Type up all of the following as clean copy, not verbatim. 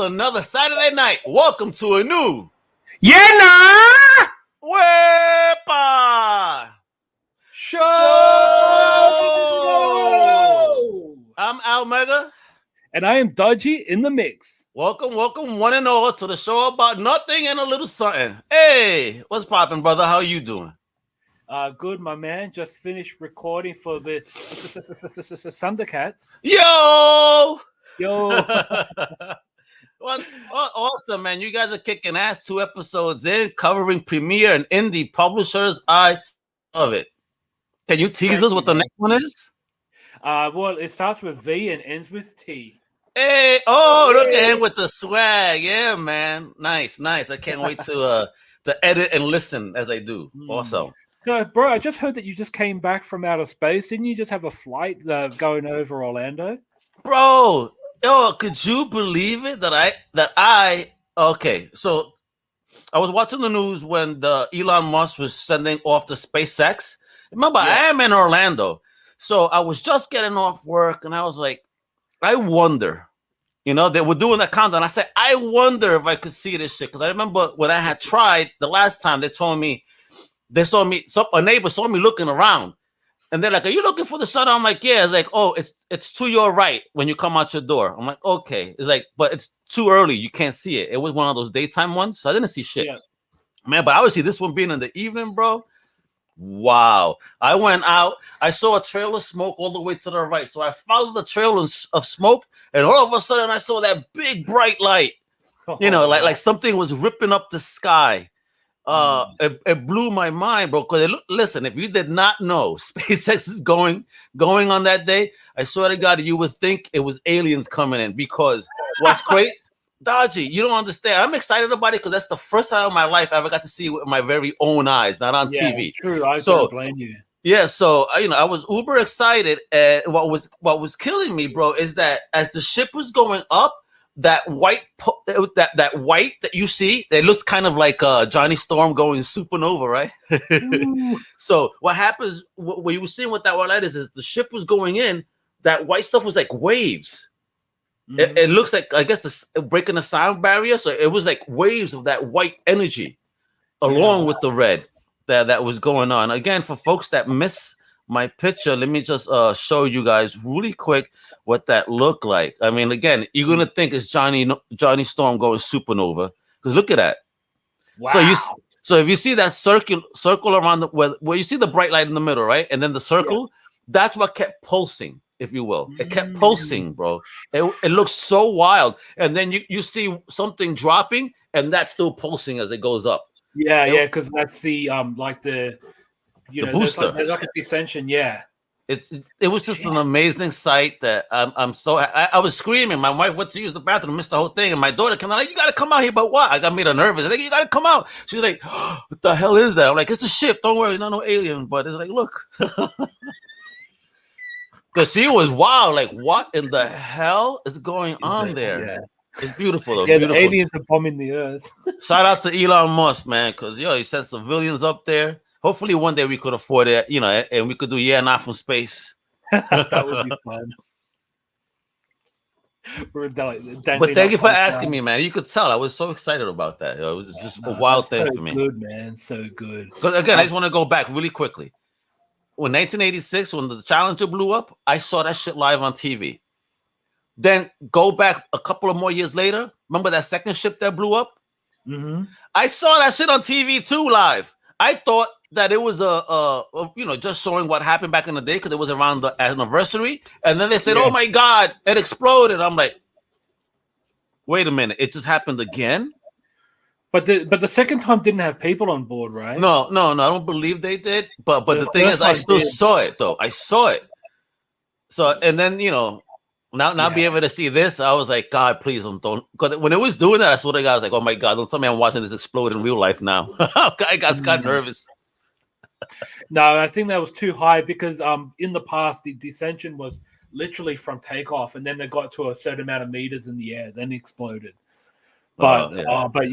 another Saturday night. Welcome to a new Wepa Show. I'm Almega. And I am Dodgy in the mix. Welcome, one and all, to the show about nothing and a little something. Hey, what's poppin', brother? How you doing? Good, my man. Just finished recording for the Thundercats. Yo! Well, awesome, man. You guys are kicking ass. 2 episodes in, covering premiere and indie publishers. I love it. Can you tease us what the next one is? Well, it starts with V and ends with T. Hey, look at him with the swag. Yeah, man. Nice. I can't wait to edit and listen as I do. Also. So, bro, I just heard that you just came back from outer space. Didn't you just have a flight going over Orlando? Bro, could you believe it okay, so I was watching the news when the Elon Musk was sending off the SpaceX. Remember, I am in Orlando. So I was just getting off work and I was like, I wonder, they were doing that countdown. I said, I wonder if I could see this shit. Because I remember when I had tried the last time, a neighbor saw me looking around. And they're like, are you looking for the sun? I'm like, yeah. It's like, oh, it's to your right when you come out your door. I'm like, okay. It's like, but it's too early. You can't see it. It was one of those daytime ones. So I didn't see shit. Yeah. Man, but obviously this one being in the evening, bro. Wow. I went out. I saw a trail of smoke all the way to the right. So I followed the trail of smoke. And all of a sudden I saw that big bright light. Like something was ripping up the sky. It blew my mind, bro. Because listen, if you did not know SpaceX is going on that day, I swear to God, you would think it was aliens coming in. Because what's great, Dodgy, you don't understand. I'm excited about it because that's the first time in my life I ever got to see it with my very own eyes, not on TV. True. I don't blame you. Yeah, so I was uber excited, and what was killing me, bro, is that as the ship was going up, that white that you see, it looks kind of like Johnny Storm going supernova, right? So what happens, what you were seeing with that white light is the ship was going in, that white stuff was like waves. It looks like, I guess, breaking the sound barrier, so it was like waves of that white energy along with the red that was going on. Again, for folks that miss my picture, let me just show you guys really quick what that looked like. I mean, again, you're gonna think it's Johnny Storm going supernova, because look at that. Wow. So if you see that circle around where you see the bright light in the middle, right, and then the circle, that's what kept pulsing, if you will. It kept pulsing, bro. It looks so wild, and then you see something dropping, and that's still pulsing as it goes up. Yeah, because that's the the booster. There's like a descension, yeah. It was just an amazing sight that I'm so I was screaming. My wife went to use the bathroom, missed the whole thing, and my daughter came out like, you gotta come out here, but what? I got made her nervous. I think you gotta come out. She's like, oh, what the hell is that? I'm like, it's a ship. Don't worry, no alien. But it's like, look, because she was wild. Like, what in the hell is going on there? Yeah. It's beautiful though. Yeah, beautiful. The aliens are bombing the earth. Shout out to Elon Musk, man, because he sent civilians up there. Hopefully one day we could afford it, and we could do not from space. That would be fun. But thank you for asking me, man. You could tell I was so excited about that. It was just a wild thing for me. Good, man. So good. Because again, I just want to go back really quickly. When 1986, when the Challenger blew up, I saw that shit live on TV. Then go back a couple of more years later. Remember that second ship that blew up? Mm-hmm. I saw that shit on TV too, live. I thought that it was just showing what happened back in the day because it was around the anniversary, and then they said, "Oh my God, it exploded." I'm like, "Wait a minute, it just happened again?" But the second time didn't have people on board, right? No, I don't believe they did. But the thing is, I still saw it though. I saw it. So and then now being able to see this, I was like, God, please don't. Because when it was doing that, I swear to God, I was like, oh my God, don't tell me I'm watching this explode in real life now. I got nervous. No, I think that was too high because in the past the descension was literally from takeoff, and then they got to a certain amount of meters in the air, then it exploded. But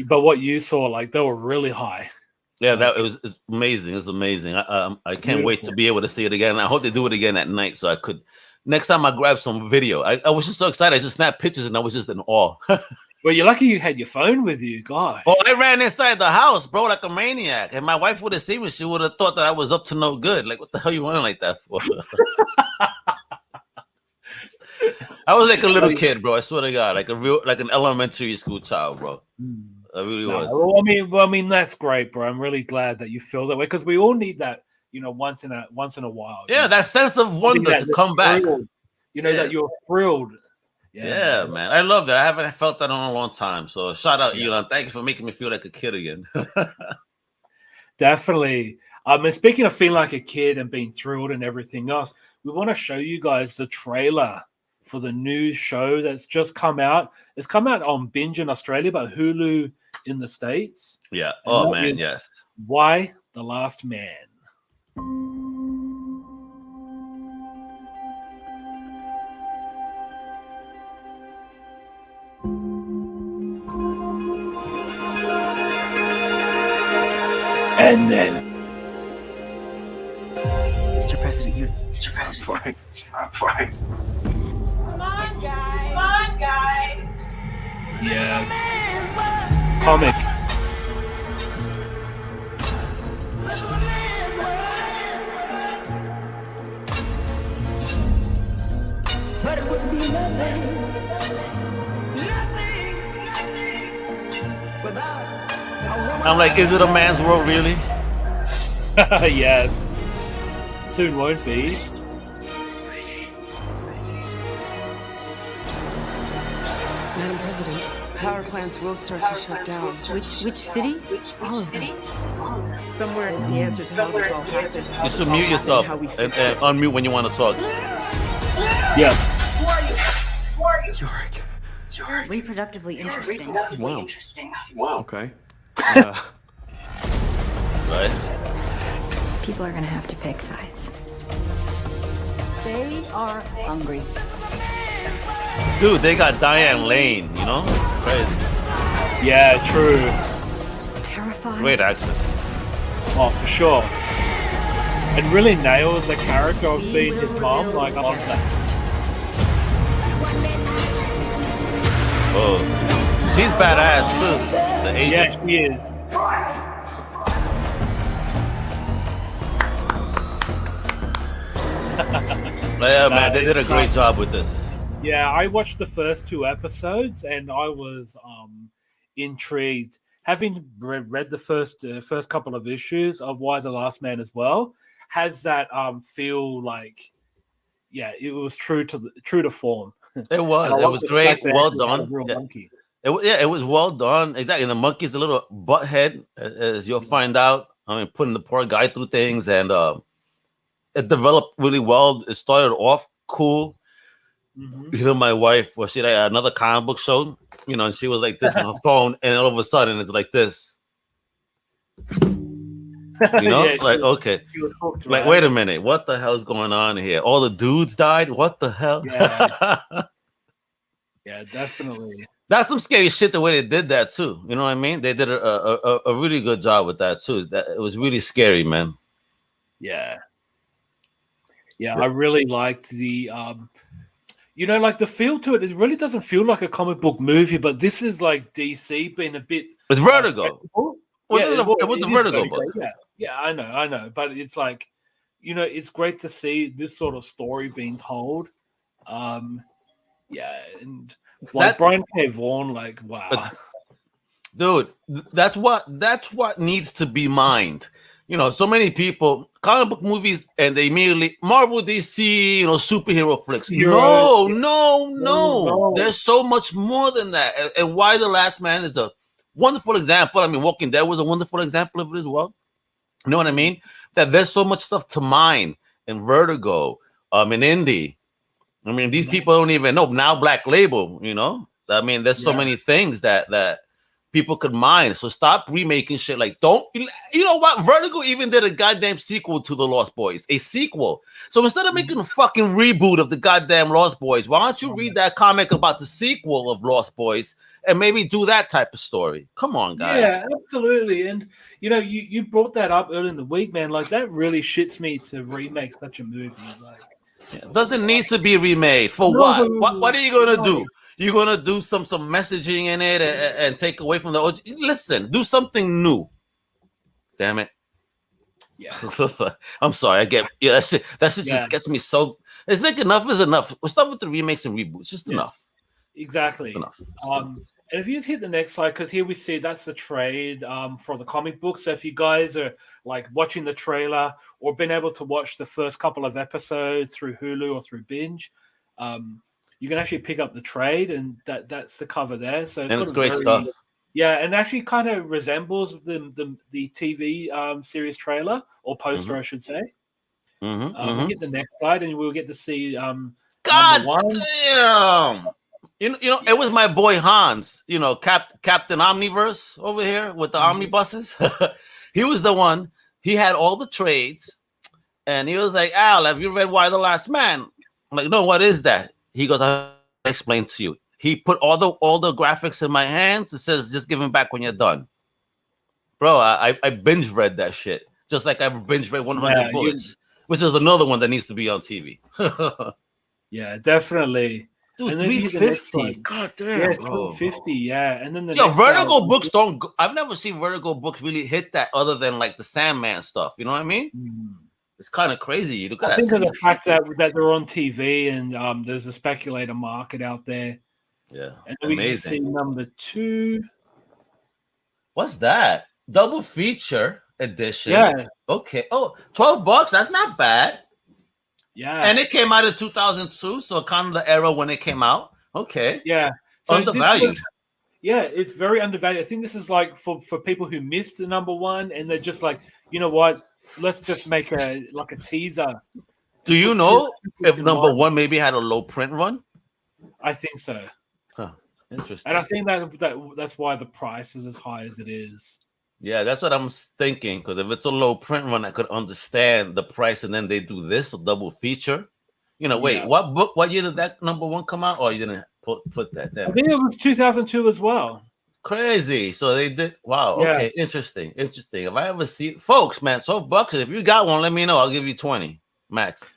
but what you saw, like, they were really high. Yeah, it was amazing. It's amazing. I can't wait to be able to see it again. And I hope they do it again at night so I could Next time I grab some video. I was just so excited. I just snapped pictures and I was just in awe. Well, you're lucky you had your phone with you, gosh. Oh, I ran inside the house, bro, like a maniac. And my wife would have seen me. She would have thought that I was up to no good. Like, what the hell you running like that for? I was like a little kid, bro. I swear to God, like an elementary school child, bro. I really was. Well, I mean, that's great, bro. I'm really glad that you feel that way because we all need that, once in a while. Yeah, that sense of wonder to come back. That you're thrilled. Yeah, man. I love that. I haven't felt that in a long time. So shout out, Elon. Thank you for making me feel like a kid again. Definitely. And speaking of feeling like a kid and being thrilled and everything else, we want to show you guys the trailer for the new show that's just come out. It's come out on Binge in Australia, but Hulu in the States. Yeah. Oh, man, yes. Why the Last Man? And then, Mr. President, I'm fine. Come on, guys. Yeah. Comic. but it would be nothing without a woman. I'm like, is it a man's world, really? Yes. Soon won't be. Madam President, power plants will start to shut down. Which city? All of them. Somewhere is the answer to how this all happened. You should mute yourself and unmute when you want to talk. Yeah. Who are you? George. Reproductively interesting. Wow. Okay. Right? People are going to have to pick sides. They are hungry. Dude, they got Diane Lane, Crazy. Yeah, true. Terrified. Great actress. Oh, for sure. And really nailed the character of being his mom. Like, I love that. Oh, she's badass too. The agent. Yeah, she is. Yeah, man, they did a great job with this. Yeah, I watched the first 2 episodes and I was intrigued. Having read the first couple of issues of Why the Last Man as well, has that feel like, yeah, it was true to form. It was great. Well done. Yeah. It was well done. Exactly. And the monkey's a little butthead, as you'll find out. I mean, putting the poor guy through things, and it developed really well. It started off cool. Mm-hmm. Even my wife, she had another comic book show, and she was like this on her phone, and all of a sudden it's like this. Yeah, okay. Hooked, like, right? wait a minute, what the hell's going on here? All the dudes died? What the hell? Yeah. Yeah, definitely. That's some scary shit the way they did that too. You know what I mean? They did a really good job with that too. It was really scary, man. Yeah. Yeah, I really liked the like the feel to it. It really doesn't feel like a comic book movie, but this is like DC being a bit. It's Vertigo. It was the Vertigo book. Yeah, I know, but it's like, it's great to see this sort of story being told. Yeah, and like Brian K. Vaughan, like, wow, dude, that's what needs to be mined. So many people, comic book movies, and they immediately Marvel, DC, superhero flicks. No. There's so much more than that. And Why the Last Man is a wonderful example. I mean, Walking Dead was a wonderful example of it as well. You know what I mean? That there's so much stuff to mine in Vertigo, in Indie. I mean, these people don't even know. Now Black Label, I mean, there's so many things that people could mine. So stop remaking shit. Like, you know what? Vertigo even did a goddamn sequel to The Lost Boys, a sequel. So instead of making a fucking reboot of the goddamn Lost Boys, why don't you read that comic about the sequel of Lost Boys and maybe do that type of story? Come on, guys. Yeah, absolutely. And you brought that up early in the week, man. Like, that really shits me to remake such a movie. Like, Doesn't need to be remade. For No. what are you gonna do? You're gonna do some messaging in it and take away from the OG. Listen, do something new. Damn it. Yeah. I'm sorry. That shit just gets me so. It's like enough is enough. We'll start with the remakes and reboots. Just enough. Exactly. Enough. And if you just hit the next slide, because here we see that's the trade for the comic book. So if you guys are like watching the trailer or been able to watch the first couple of episodes through Hulu or through Binge, you can actually pick up the trade, and that's the cover there. So it's great stuff. Yeah, and actually kind of resembles the TV series trailer or poster, I should say. We'll get the next slide, and we'll get to see God #1. damn. You know, it was my boy Hans, Captain Omniverse over here with the omnibuses. He was the one. He had all the trades, and he was like, Al, have you read Why the Last Man? I'm like, no, what is that? He goes, I'll explain to you. He put all the graphics in my hands. It says, just give him back when you're done. Bro, I binge read that shit. Just like I binge read 100 Bullets, which is another one that needs to be on TV. Yeah, definitely. Dude, 350. God damn. Yeah, 350. Yeah, and then Vertigo books don't. I've never seen Vertigo books really hit that, other than like the Sandman stuff. You know what I mean? It's kind of crazy. You look at I think of the fact that they're on TV and there's a speculator market out there. Yeah, and we can see #2. What's that? Double feature edition. Yeah. Okay. Oh, $12. That's not bad. Yeah. And it came out in 2002, so kind of the era when it came out. Okay. Yeah. So undervalued. It's very undervalued. I think this is like for people who missed the #1 and they're just like, you know what? Let's just make a teaser. Do you know if #1 maybe had a low print run? I think so. Huh. Interesting. And I think that's why the price is as high as it is. Yeah, that's what I'm thinking. Because if it's a low print run, I could understand the price, and then they do this, a double feature. Wait, what book? What year did that #1 come out? Or you didn't put that there? I think it was 2002 as well. Crazy. So they did. Wow. Yeah. Okay. Interesting. If I ever see, folks, man, $12. If you got one, let me know. I'll give you 20 max.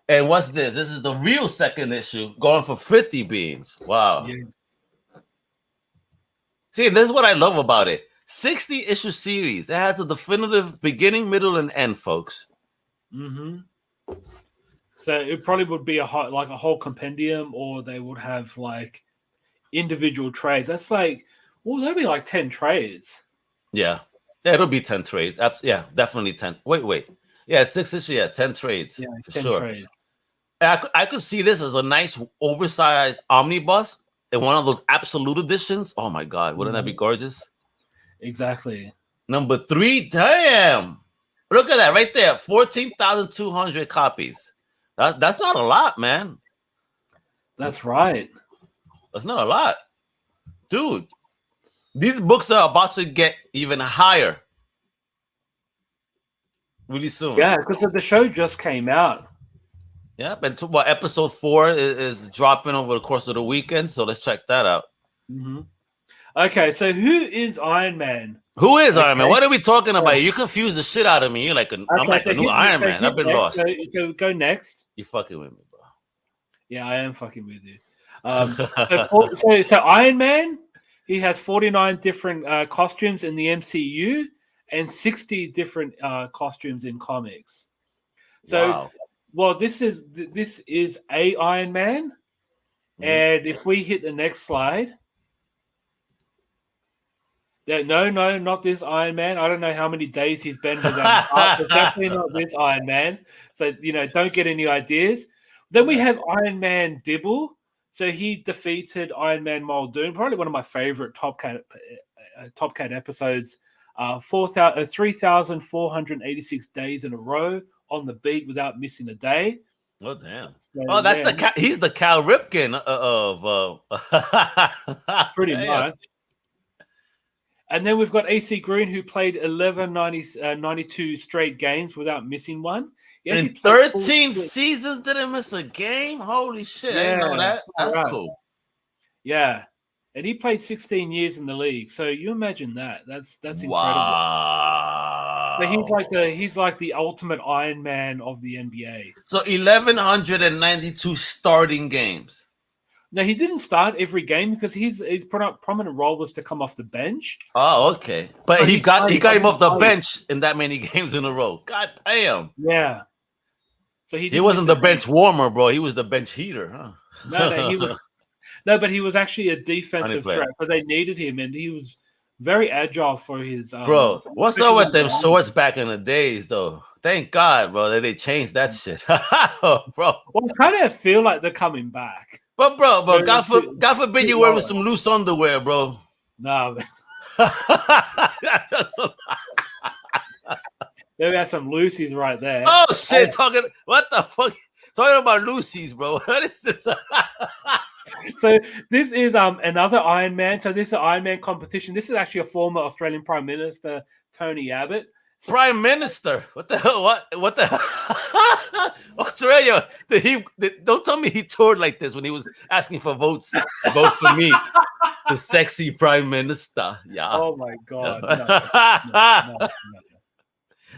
And what's this? This is the real second issue, going for 50 beans. Wow. Yeah. See, this is what I love about it. 60 issue series. It has a definitive beginning, middle, and end, folks. So it probably would be a whole compendium, or they would have like individual trades. That's like, that'd be like 10 trades. Yeah, it'll be 10 trades. Yeah, definitely 10. Wait. Yeah, 6 issue. Yeah, 10 trades. Yeah, for 10 sure. trades. I could see this as a nice oversized omnibus in one of those absolute editions. Oh my God, wouldn't that be gorgeous? Exactly. #3, damn. Look at that right there. 14,200 copies. That's not a lot, man. That's right. That's not a lot. Dude, these books are about to get even higher really soon. Yeah, because the show just came out. Yeah, but episode 4 is dropping over the course of the weekend, so let's check that out. Okay, so who is Iron Man? Who is Iron Man? What are we talking about? You confuse the shit out of me. You're like, I'm like a new Iron Man. I've been lost. So go next. You fucking with me, bro. Yeah, I am fucking with you. So Iron Man, he has 49 different costumes in the MCU and 60 different costumes in comics. So, wow. Well, this is a Iron Man, and if we hit the next slide. Yeah, no, not this Iron Man. I don't know how many days he's been with that heart, but definitely not this Iron Man. So, don't get any ideas. Then we have Iron Man Dibble. So he defeated Iron Man Muldoon, probably one of my favorite Top Cat episodes. 3,486 days in a row on the beat without missing a day. Oh damn! So, that's he's the Cal Ripken of pretty much. And then we've got AC Green, who played 92 straight games without missing one. In 13 seasons, didn't miss a game. Holy shit! I didn't know that. That's cool. Yeah, and he played 16 years in the league. So you imagine that. That's incredible. Wow. So he's like the ultimate Iron Man of the NBA. So 1,192 starting games. No, he didn't start every game because his prominent role was to come off the bench. Oh, okay. But So he got him off the played. bench in that many games in a row. God damn. Yeah. So He wasn't the bench warmer, bro. He was the bench heater, huh? No, he was. No, but he was actually a defensive player. threat, but they needed him, and he was very agile for his. Bro, what's up with them shorts back in the days, though? Thank God, bro, that they changed that shit, bro. Well, I kind of feel like they're coming back. But bro, God forbid you wearing some loose underwear, bro. No, there are some Lucy's right there. Oh shit! What the fuck? Talking about Lucy's, bro. What is this? So this is another Iron Man. So this is an Iron Man competition. This is actually a former Australian Prime Minister, Tony Abbott. Prime Minister? What the hell? What the hell? Australia? Don't tell me he toured like this when he was asking for votes. Vote for me, the sexy Prime Minister. Yeah. Oh my God. No.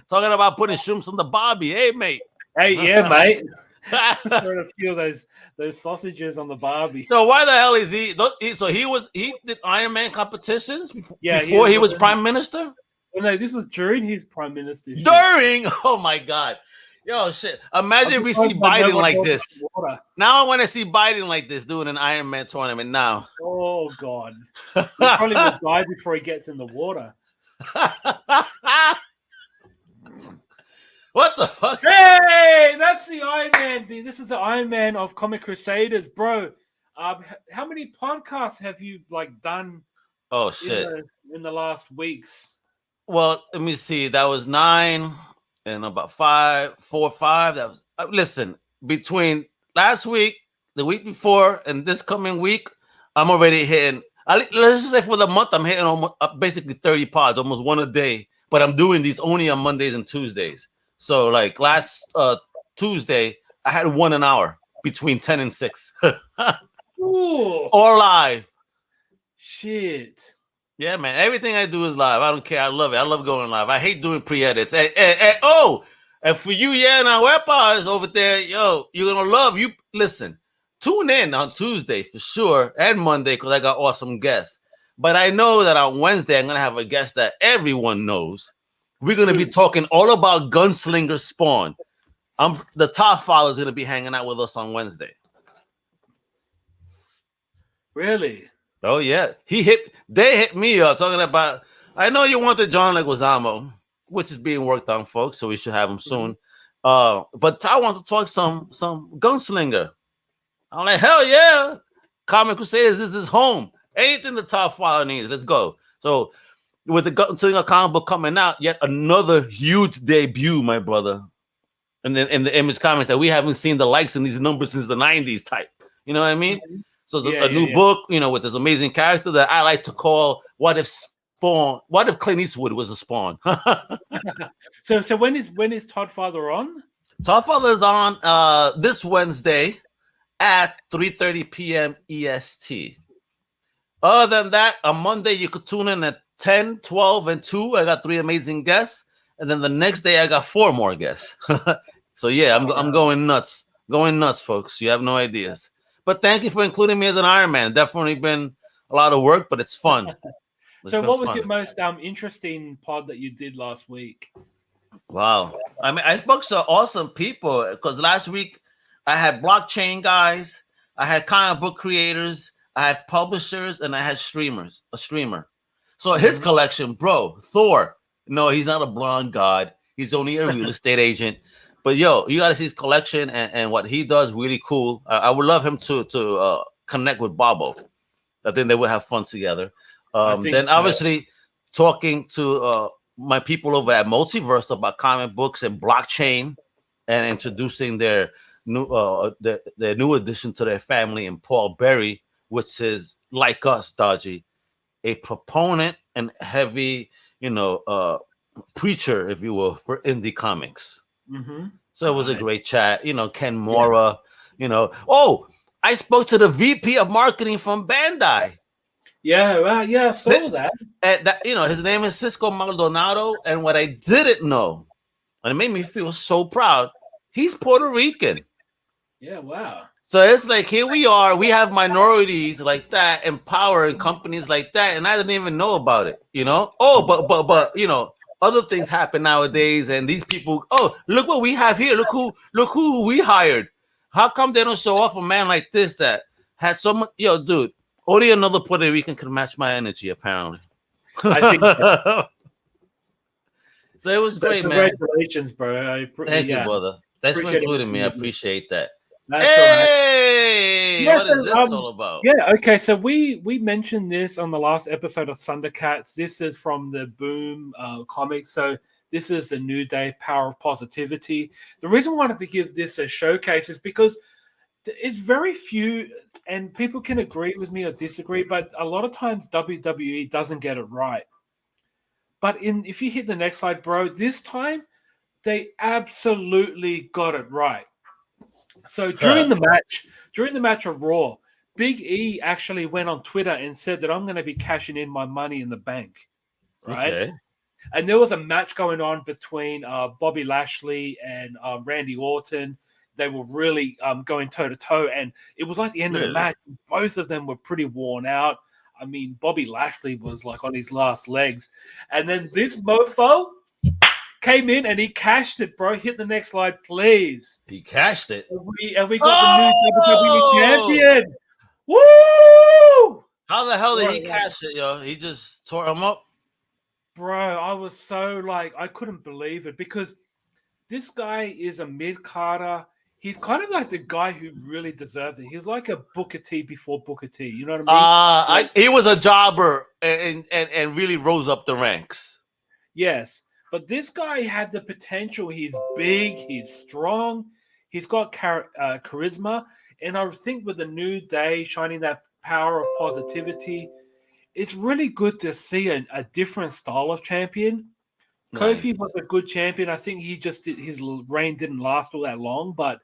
Talking about putting shrimps on the barbie. Hey, mate. Hey, yeah, mate. Throwing a few of those sausages on the barbie. So why the hell is he? So he did Iron Man competitions before he was Prime Minister? Well, no, this was during his Prime Minister. During? Oh my God. Yo, shit. Imagine we see Biden like this. Now I want to see Biden like this doing an Iron Man tournament now. Oh God. He probably will die before he gets in the water. What the fuck? Hey, that's the Iron Man. This is the Iron Man of Comic Crusaders, bro. How many podcasts have you done? Oh shit! In the last weeks. Well, let me see. That was 9 and about 4 or 5. That was listen. Between last week, the week before, and this coming week, I'm already hitting. Let's just say for the month, I'm hitting almost basically 30 pods, almost one a day. But I'm doing these only on Mondays and Tuesdays. So like last Tuesday, I had 1 an hour between 10 and 6. Ooh. Or live. Shit. Yeah, man. Everything I do is live. I don't care. I love it. I love going live. I hate doing pre-edits. And for you, now Wepa is over there. Yo, you're gonna love you. Listen, tune in on Tuesday for sure and Monday because I got awesome guests. But I know that on Wednesday I'm gonna have a guest that everyone knows. We're gonna be talking all about Gunslinger Spawn. The top follower is gonna be hanging out with us on Wednesday. Really? Oh yeah, they hit me up talking about. I know you wanted John Leguizamo, which is being worked on, folks. So we should have him soon. But Ty wants to talk some Gunslinger. I'm like, hell yeah, Comic Crusaders, this is home. Anything the top follower needs, let's go. So with the Gunslinger comic book coming out, yet another huge debut, my brother. And then in the Image Comics that we haven't seen the likes in these numbers since the 90s type. You know what I mean? So a new book, with this amazing character that I like to call What If Clint Eastwood was a Spawn? So when is Todd Father on? Todd Father is on this Wednesday at 3:30 p.m. EST. Other than that, on Monday you could tune in at 10, 12, and 2. I got 3 amazing guests. And then the next day I got 4 more guests. So yeah, I'm going nuts. Going nuts, folks. You have no ideas. But thank you for including me as an Iron Man. Definitely been a lot of work, but it's fun. So what was your most interesting pod that you did last week? Wow. I mean, I spoke to awesome people because last week I had blockchain guys, I had comic book creators, I had publishers, and I had a streamer. So his collection, bro, Thor. No, he's not a blonde god. He's only a real estate agent. But yo, you got to see his collection and what he does. Really cool. I would love him to connect with Bobo. I think they would have fun together. Then obviously talking to my people over at Multiverse about comic books and blockchain and introducing their new addition to their family and Paul Berry, which is like us, Dodgy, a proponent and heavy, preacher, if you will, for indie comics. Mm-hmm. So it was a great chat. Ken Mora, Oh, I spoke to the VP of marketing from Bandai. Yeah, well, yeah, I saw that. And that, his name is Cisco Maldonado. And what I didn't know, and it made me feel so proud, he's Puerto Rican. Yeah, wow. So it's like, here we are. We have minorities like that in power and companies like that. And I didn't even know about it, Oh, but, other things happen nowadays. And these people, oh, look what we have here. Look who we hired. How come they don't show off a man like this that had so much, dude, only another Puerto Rican can match my energy, apparently. I think so. So it was great, man. Congratulations, bro. Thank you, brother. Thanks for including me. I appreciate that. That's hey, right. what is this all about? Yeah, okay. So we mentioned this on the last episode of Thundercats. This is from the Boom comics. So this is the New Day Power of Positivity. The reason I wanted to give this a showcase is because it's very few, and people can agree with me or disagree, but a lot of times WWE doesn't get it right. But if you hit the next slide, bro, this time they absolutely got it right. So during the match of Raw, Big E actually went on Twitter and said that I'm going to be cashing in my money in the bank, right? Okay. And there was a match going on between Bobby Lashley and Randy Orton. They were really going toe to toe, and it was like the end of the match. Both of them were pretty worn out. I mean, Bobby Lashley was like on his last legs, and then this mofo came in and he cashed it, bro. Hit the next slide, please. He cashed it. And we got the new WWE champion. Woo! How the hell did he cash it, yo? He just tore him up? Bro, I was so I couldn't believe it because this guy is a mid-carder. He's kind of like the guy who really deserved it. He was like a Booker T before Booker T. You know what I mean? He was a jobber and really rose up the ranks. Yes. But this guy had the potential. He's big. He's strong. He's got charisma. And I think with the New Day shining that power of positivity, it's really good to see a different style of champion. Nice. Kofi was a good champion. I think his reign didn't last all that long. But,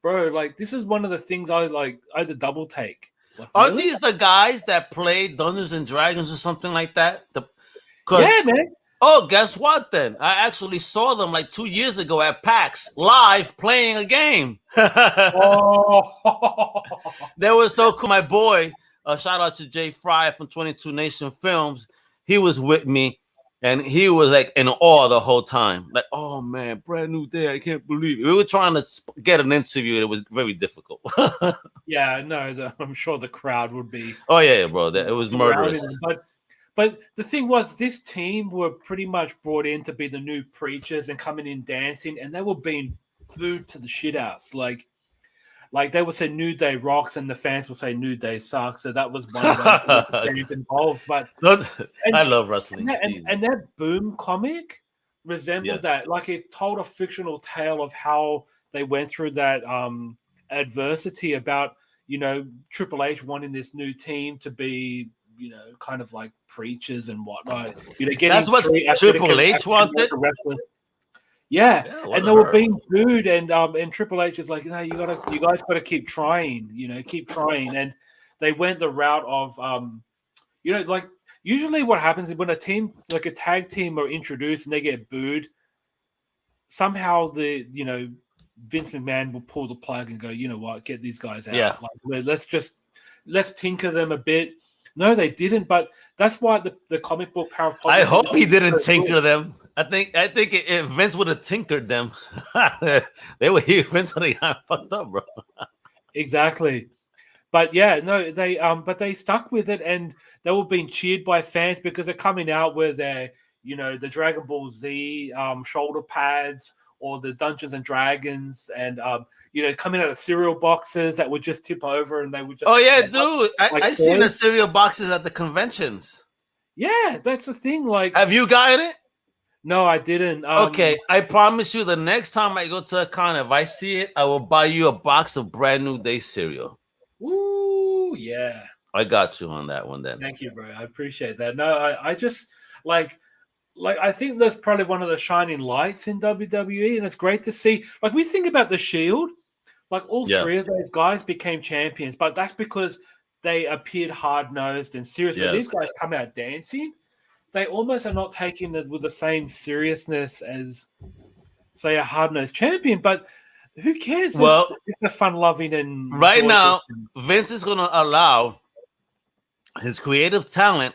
bro, this is one of the things I had to double take. Are these the guys that played Dungeons and Dragons or something like that? Yeah, man. Oh, guess what then? I actually saw them 2 years ago at PAX live playing a game. Oh. They were so cool. My boy, shout out to Jay Fry from 22 Nation Films. He was with me and he was in awe the whole time. Oh man, brand new day. I can't believe it. We were trying to get an interview. It was very difficult. Yeah, no, I'm sure the crowd would be. Oh yeah, bro. It was murderous. But the thing was, this team were pretty much brought in to be the new preachers and coming in dancing, and they were being booed to the shit house. Like they would say New Day rocks, and the fans would say New Day sucks. So that was one of the things involved. But I love wrestling. And that Boom comic resembled that. It told a fictional tale of how they went through that adversity about, Triple H wanting this new team to be, kind of like preachers and whatnot. That's what Triple H wanted. Yeah, and they were being booed, and Triple H is like, no, you guys got to keep trying, keep trying. And they went the route of, usually what happens is when a team, a tag team, are introduced and they get booed, somehow Vince McMahon will pull the plug and go, you know what, get these guys out. Yeah. Let's tinker them a bit. No, they didn't. But that's why the comic book Power of Positivity. I hope he didn't tinker them. I think if Vince would have tinkered them, Vince would have got fucked up, bro. Exactly. But yeah, no, they stuck with it, and they were being cheered by fans because they're coming out with their, the Dragon Ball Z shoulder pads, or the Dungeons and Dragons, and coming out of cereal boxes that would just tip over, and they would just. Oh yeah, dude! I seen the cereal boxes at the conventions. Yeah, that's the thing. Have you gotten it? No, I didn't. Okay, I promise you, the next time I go to a con, if I see it, I will buy you a box of Brand New Day cereal. Ooh, yeah. I got you on that one then. Thank you, bro. I appreciate that. No, I just I think that's probably one of the shining lights in WWE, and it's great to see. We think about the Shield, all three of those guys became champions, but that's because they appeared hard-nosed and serious. When these guys come out dancing, they almost are not taking it with the same seriousness as, say, a hard-nosed champion. But who cares? Well, it's a fun-loving and right now, Vince is going to allow his creative talent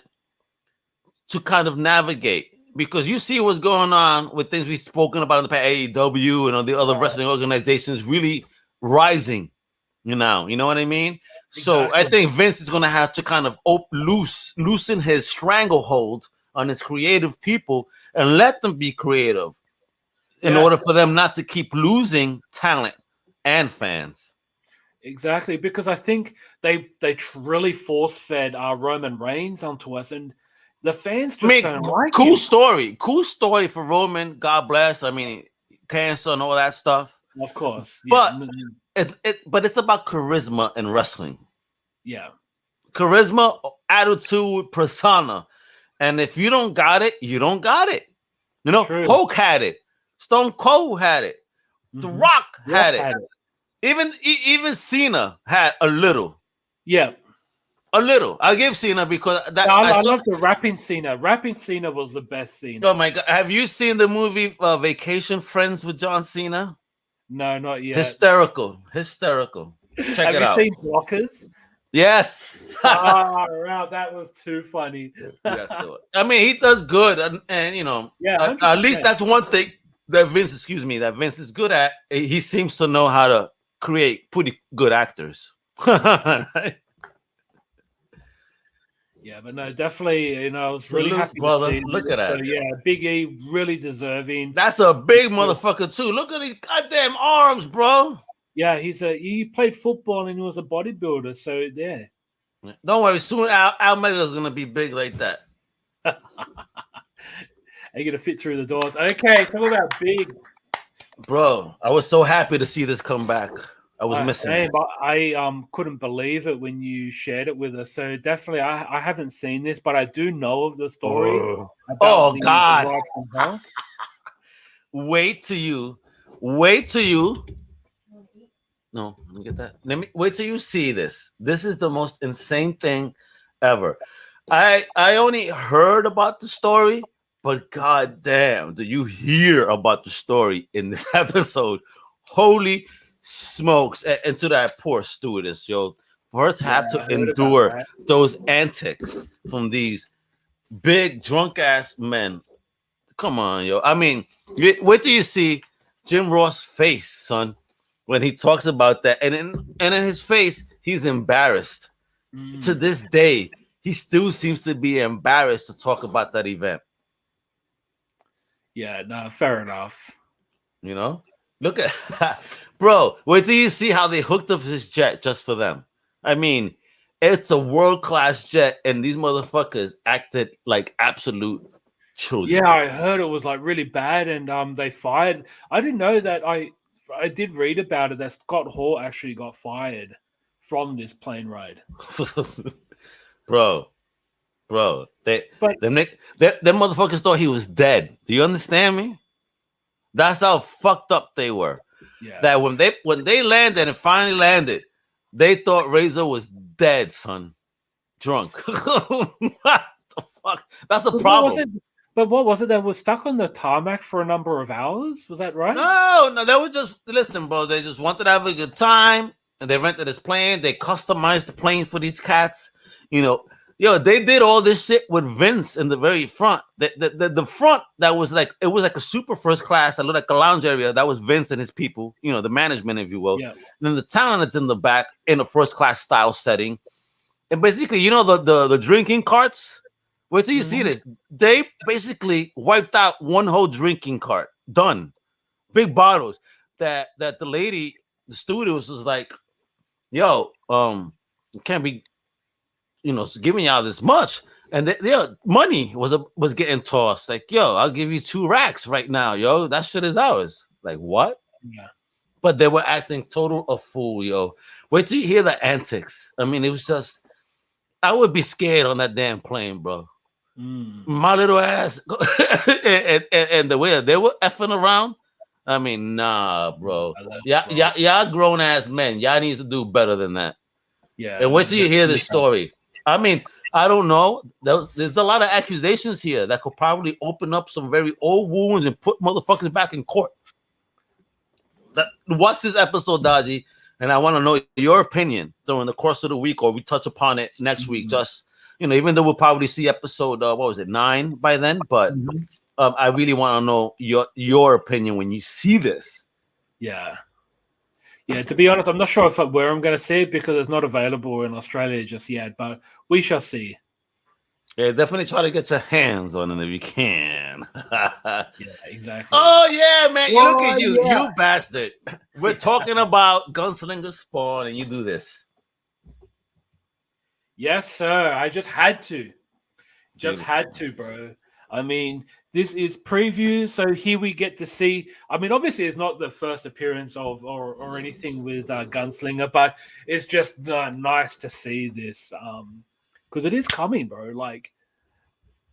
to kind of navigate, because you see what's going on with things we've spoken about in the past, AEW and all the other wrestling organizations really rising. You know what I mean? Exactly. So I think Vince is going to have to kind of loosen his stranglehold on his creative people and let them be creative in order for them not to keep losing talent and fans. Exactly, because I think they really force-fed Roman Reigns onto us, and the fans just don't like it. Cool story for Roman. God bless. I mean, cancer and all that stuff. Of course. But it's about charisma in wrestling. Yeah. Charisma, attitude, persona. And if you don't got it, you don't got it. You know, True. Hulk had it. Stone Cold had it. The Rock had it. Even Cena had a little. Yeah. A little. I give Cena because that I love the rapping Cena. Rapping Cena was the best Cena. Oh my God. Have you seen the movie Vacation Friends with John Cena? No, not yet. Hysterical. Check it out. Have you seen Blockers? Yes. Wow, that was too funny. Yes, I mean, he does good, and you know, at least that's one thing that Vince is good at. He seems to know how to create pretty good actors. Right? Yeah, but no, definitely, you know, I was really happy to see Look at that. So, yeah, Big E really deserving. That's a big motherfucker too. Look at these goddamn arms, bro. Yeah, he played football and he was a bodybuilder, so yeah. Don't worry, soon Al Mega's gonna be big like that. Are you gonna fit through the doors? Okay, talk about big. Bro, I was so happy to see this come back. I was missing it. But I couldn't believe it when you shared it with us. So definitely, I haven't seen this, but I do know of the story. Oh God! Wait till you. No, let me get that. Wait till you see this. This is the most insane thing ever. I only heard about the story, but god damn, do you hear about the story in this episode? Holy smokes. And to that poor stewardess, yo, for her to have to endure those antics from these big drunk ass men. Come on, yo. I mean, wait till you see Jim Ross' face, son, when he talks about that. And in his face, he's embarrassed. To this day, he still seems to be embarrassed to talk about that event. Yeah, no, fair enough. You know? Look at bro, wait till you see how they hooked up this jet just for them. I mean, it's a world-class jet, and these motherfuckers acted like absolute children. Yeah, I heard it was like really bad, and they fired. I didn't know that. I did read about it that Scott Hall actually got fired from this plane ride. bro, them motherfuckers thought he was dead. Do you understand me? That's how fucked up they were. Yeah. That when they landed and finally landed, they thought Razor was dead, son. Drunk. What the fuck? That's the problem. But what was it? They were stuck on the tarmac for a number of hours? Was that right? No, they were just, listen, bro. They just wanted to have a good time, and they rented this plane. They customized the plane for these cats. You know, yo, they did all this shit with Vince in the very front. The front that was like, it was like a super first class that looked like a lounge area. That was Vince and his people, you know, the management, if you will. Yeah. And then the talent that's in the back in a first class style setting. And basically, you know, the drinking carts. Wait till you see this. They basically wiped out one whole drinking cart. Done. Big bottles. That the lady, the stewardess was like, yo, can't be, you know, giving y'all this much. And their money was getting tossed. Like, yo, I'll give you 2 racks right now, yo. That shit is ours. Like, what? Yeah. But they were acting total a fool, yo. Wait till you hear the antics. I mean, it was just, I would be scared on that damn plane, bro. My little ass. and the way they were effing around. I mean, nah, bro. Y'all grown ass men. Y'all need to do better than that. Yeah. And wait till you hear this story. I mean, I don't know. There's a lot of accusations here that could probably open up some very old wounds and put motherfuckers back in court. Watch this episode, Dodgy, and I want to know your opinion during the course of the week, or we touch upon it next week. Just, even though we'll probably see episode 9 by then, but I really want to know your opinion when you see this. Yeah. To be honest, I'm not sure where I'm going to see it because it's not available in Australia just yet, but we shall see. Yeah, definitely try to get your hands on it if you can. Yeah, exactly. Oh, yeah, man. Look at you, you bastard. We're talking about Gunslinger Spawn, and you do this. Yes, sir. I just had to. Had to, bro. I mean, this is preview, so here we get to see. I mean, obviously, it's not the first appearance of or anything with Gunslinger, but it's just nice to see this because it is coming, bro. Like,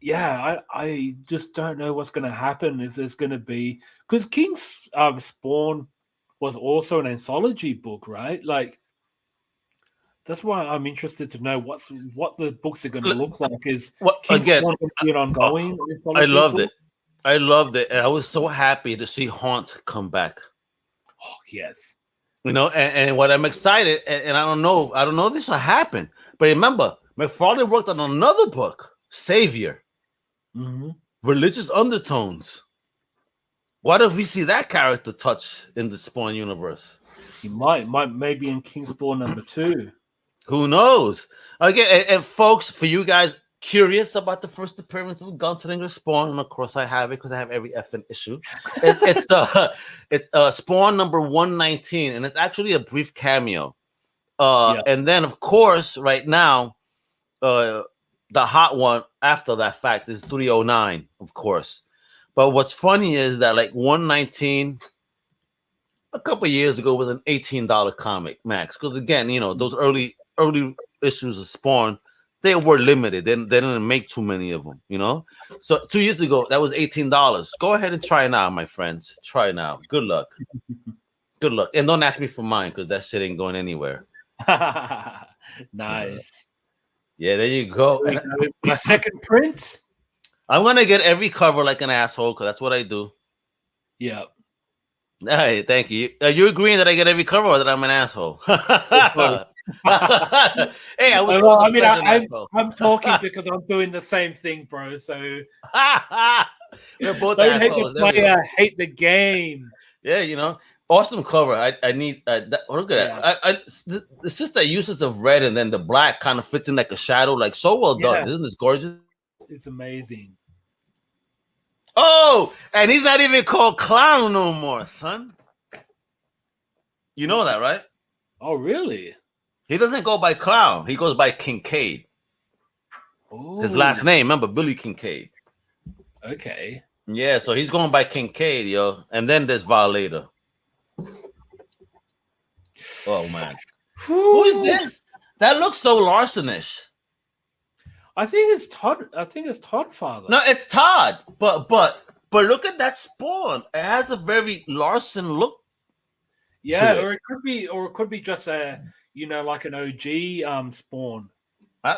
yeah, I just don't know what's going to happen. If there's going to be because King's Spawn was also an anthology book, right? Like, that's why I'm interested to know what the books are going to look like. Is again going to be an ongoing? I loved it. I loved it, and I was so happy to see Haunt come back. Oh yes, and what I'm excited, and I don't know if this will happen, but remember, McFarlane worked on another book, Savior, religious undertones. What if we see that character touch in the Spawn universe? He might maybe in King's Spawn #2. Who knows? Again, and folks, for you guys curious about the first appearance of Gunslinger Spawn, and of course I have it because I have every effing issue. It's Spawn number 119, and it's actually a brief cameo. And then of course, right now, the hot one after that fact is 309, of course. But what's funny is that like 119 a couple years ago was an $18 comic max. Because again, those early issues of Spawn, they were limited. They didn't make too many of them, So 2 years ago, that was $18. Go ahead and try now, my friends. Try now. Good luck. Good luck. And don't ask me for mine because that shit ain't going anywhere. Nice. Yeah, there you go. My second print. I'm gonna get every cover like an asshole because that's what I do. Yeah. Hey, thank you. Are you agreeing that I get every cover or that I'm an asshole? Hey, I'm talking because I'm doing the same thing, bro. So we're both don't hate assholes. the player, hate the game. Yeah, awesome cover. I need look at that. It's just the uses of red and then the black kind of fits in like a shadow, like so well done. Isn't this gorgeous? It's amazing. Oh, and he's not even called Clown no more, son. You know that, right? Oh, really? He doesn't go by Clown. He goes by Kincaid. Ooh. His last name, remember, Billy Kincaid. Okay. Yeah, so he's going by Kincaid, yo. And then there's Violator. Oh, man. Who is this? That looks so Larsonish. I think it's Todd. I think it's Todd Father. No, it's Todd. But look at that Spawn. It has a very Larson look. Yeah, or it could be just a like an OG Spawn.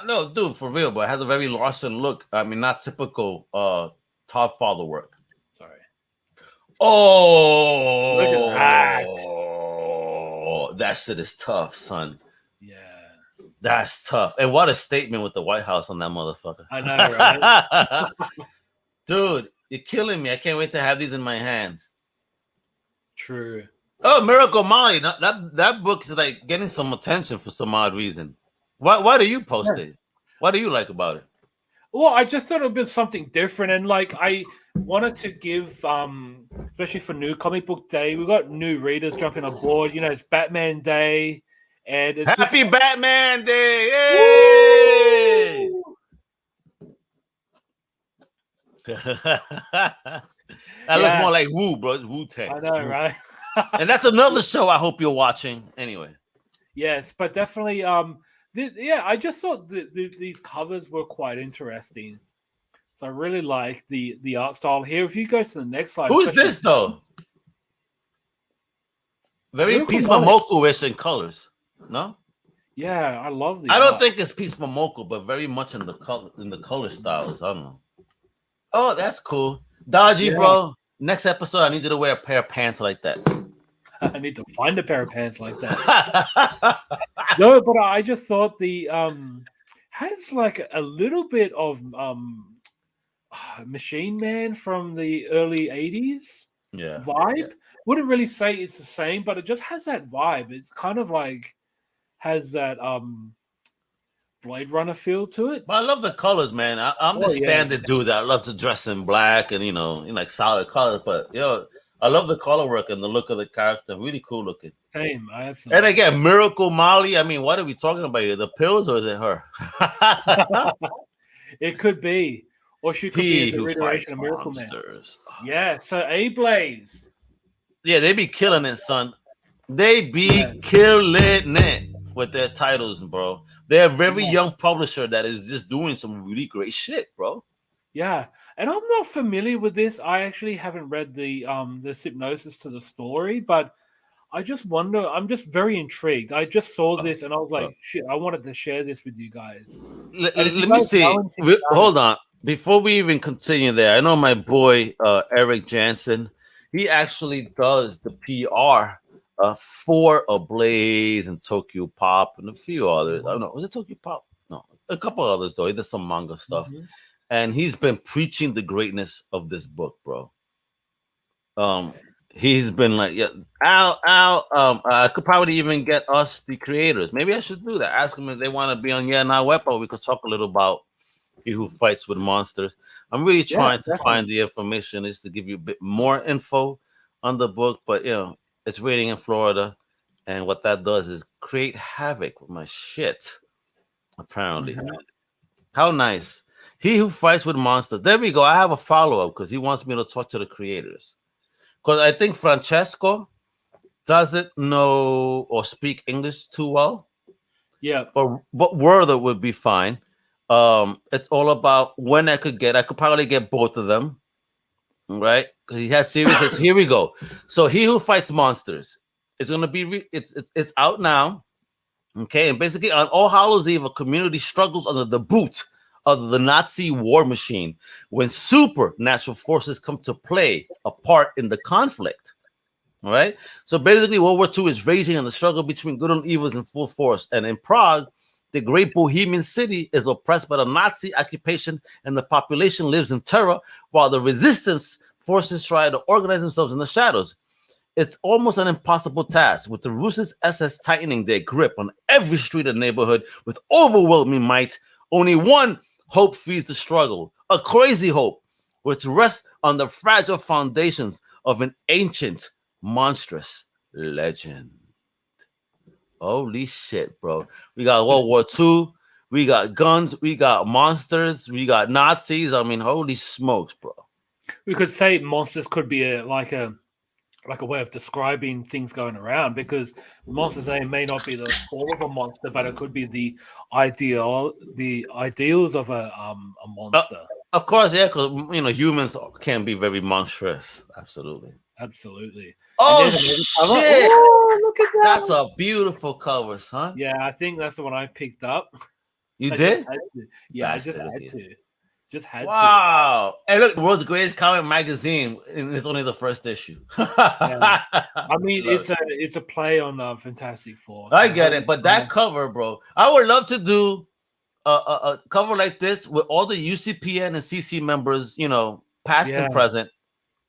No, dude, for real, but it has a very Larson look. I mean, not typical Todd Father work. Sorry. Oh, look at that. Oh, that shit is tough, son. Yeah. That's tough. And what a statement with the White House on that motherfucker. I know, right? Dude, you're killing me. I can't wait to have these in my hands. True. Oh, Miracle Molly. That book is like getting some attention for some odd reason. Why do you post it? What do you like about it? Well, I just thought it would be something different. And like I wanted to give especially for New Comic Book Day, we got new readers jumping on board. It's Batman Day. And it's Happy Batman Day! Yay! That looks more like Woo, bro. It's Wu-Tang. I know, right? And that's another show I hope you're watching. Anyway. Yes, but definitely. I just thought these covers were quite interesting. So I really like the art style here. If you go to the next slide, who's this though? Very Peace Momoko-ish in colors. No? Yeah, I love the I don't art. think it's Peace Momoko, but very much in the color styles. I don't know. Oh, that's cool. Dodgy, Yeah. bro. Next episode, I need you to wear a pair of pants like that. I need to find a pair of pants like that. No, but I just thought the has like a little bit of Machine Man from the early 80s Yeah. vibe. Wouldn't really say it's the same, but it just has that vibe. It's kind of like has that Blade Runner feel to it. But I love the colors, man. I'm the Oh, yeah. standard dude that I love to dress in black and like solid colors. But I love the color work and the look of the character. Really cool looking. Same, I absolutely. And again, Miracle Molly. I mean, what are we talking about here? The pills or is it her? It could be, or she could be He a who iteration fights of Miracle Man. monsters. Yeah, so A-Blaze. Yeah, they be killing it, son. They be killing it with their titles, bro. They're a very young publisher that is just doing some really great shit, bro. Yeah, and I'm not familiar with this. I actually haven't read the synopsis to the story, but I just wonder. I'm just very intrigued. I just saw this and I was like, shit, I wanted to share this with you guys. Let me see. Hold on. Before we even continue there, I know my boy Eric Jansen. He actually does the PR for Ablaze and Tokyo Pop and a few others. I don't know. Was it Tokyo Pop? No, a couple others though. He does some manga stuff, and he's been preaching the greatness of this book, bro. He's been like, yeah, Al. I could probably even get us the creators. Maybe I should do that. Ask them if they want to be on Wepa. We could talk a little about He Who Fights with Monsters. I'm really trying to find the information is to give you a bit more info on the book, but it's rating in Florida, and what that does is create havoc with my shit. Apparently, how nice. He Who Fights with Monsters. There we go. I have a follow-up because he wants me to talk to the creators. Because I think Francesco doesn't know or speak English too well. Yeah. But Werther would be fine. It's all about when I could probably get both of them. Right? Because he has series. Here we go. So He Who Fights Monsters is going to be, it's out now. Okay. And basically on All Hallows Eve, a community struggles under the boot of the Nazi war machine when supernatural forces come to play a part in the conflict. All right. So basically, World War II is raging and the struggle between good and evil is in full force. And in Prague, the great Bohemian city is oppressed by the Nazi occupation and the population lives in terror while the resistance forces try to organize themselves in the shadows. It's almost an impossible task, with the Russian SS tightening their grip on every street and neighborhood with overwhelming might. Only one hope feeds the struggle, a crazy hope, which rests on the fragile foundations of an ancient, monstrous legend. Holy shit, bro. We got World War II, we got guns, we got monsters, we got Nazis. I mean, holy smokes, bro. We could say monsters could be like a way of describing things going around, because the monster's name may not be the form of a monster, but it could be the ideals of a monster. Of course, yeah, because humans can be very monstrous. Absolutely. Oh shit! Ooh, look at that. That's a beautiful cover, son. Yeah, I think that's the one I picked up. You did? Yeah, I just had to. Just had to. Wow. And look, the world's greatest comic magazine, and it's only the first issue. Yeah. I mean, it's a play on Fantastic Four. I get it, but that cover, bro, I would love to do a cover like this with all the UCPN and CC members, past and present,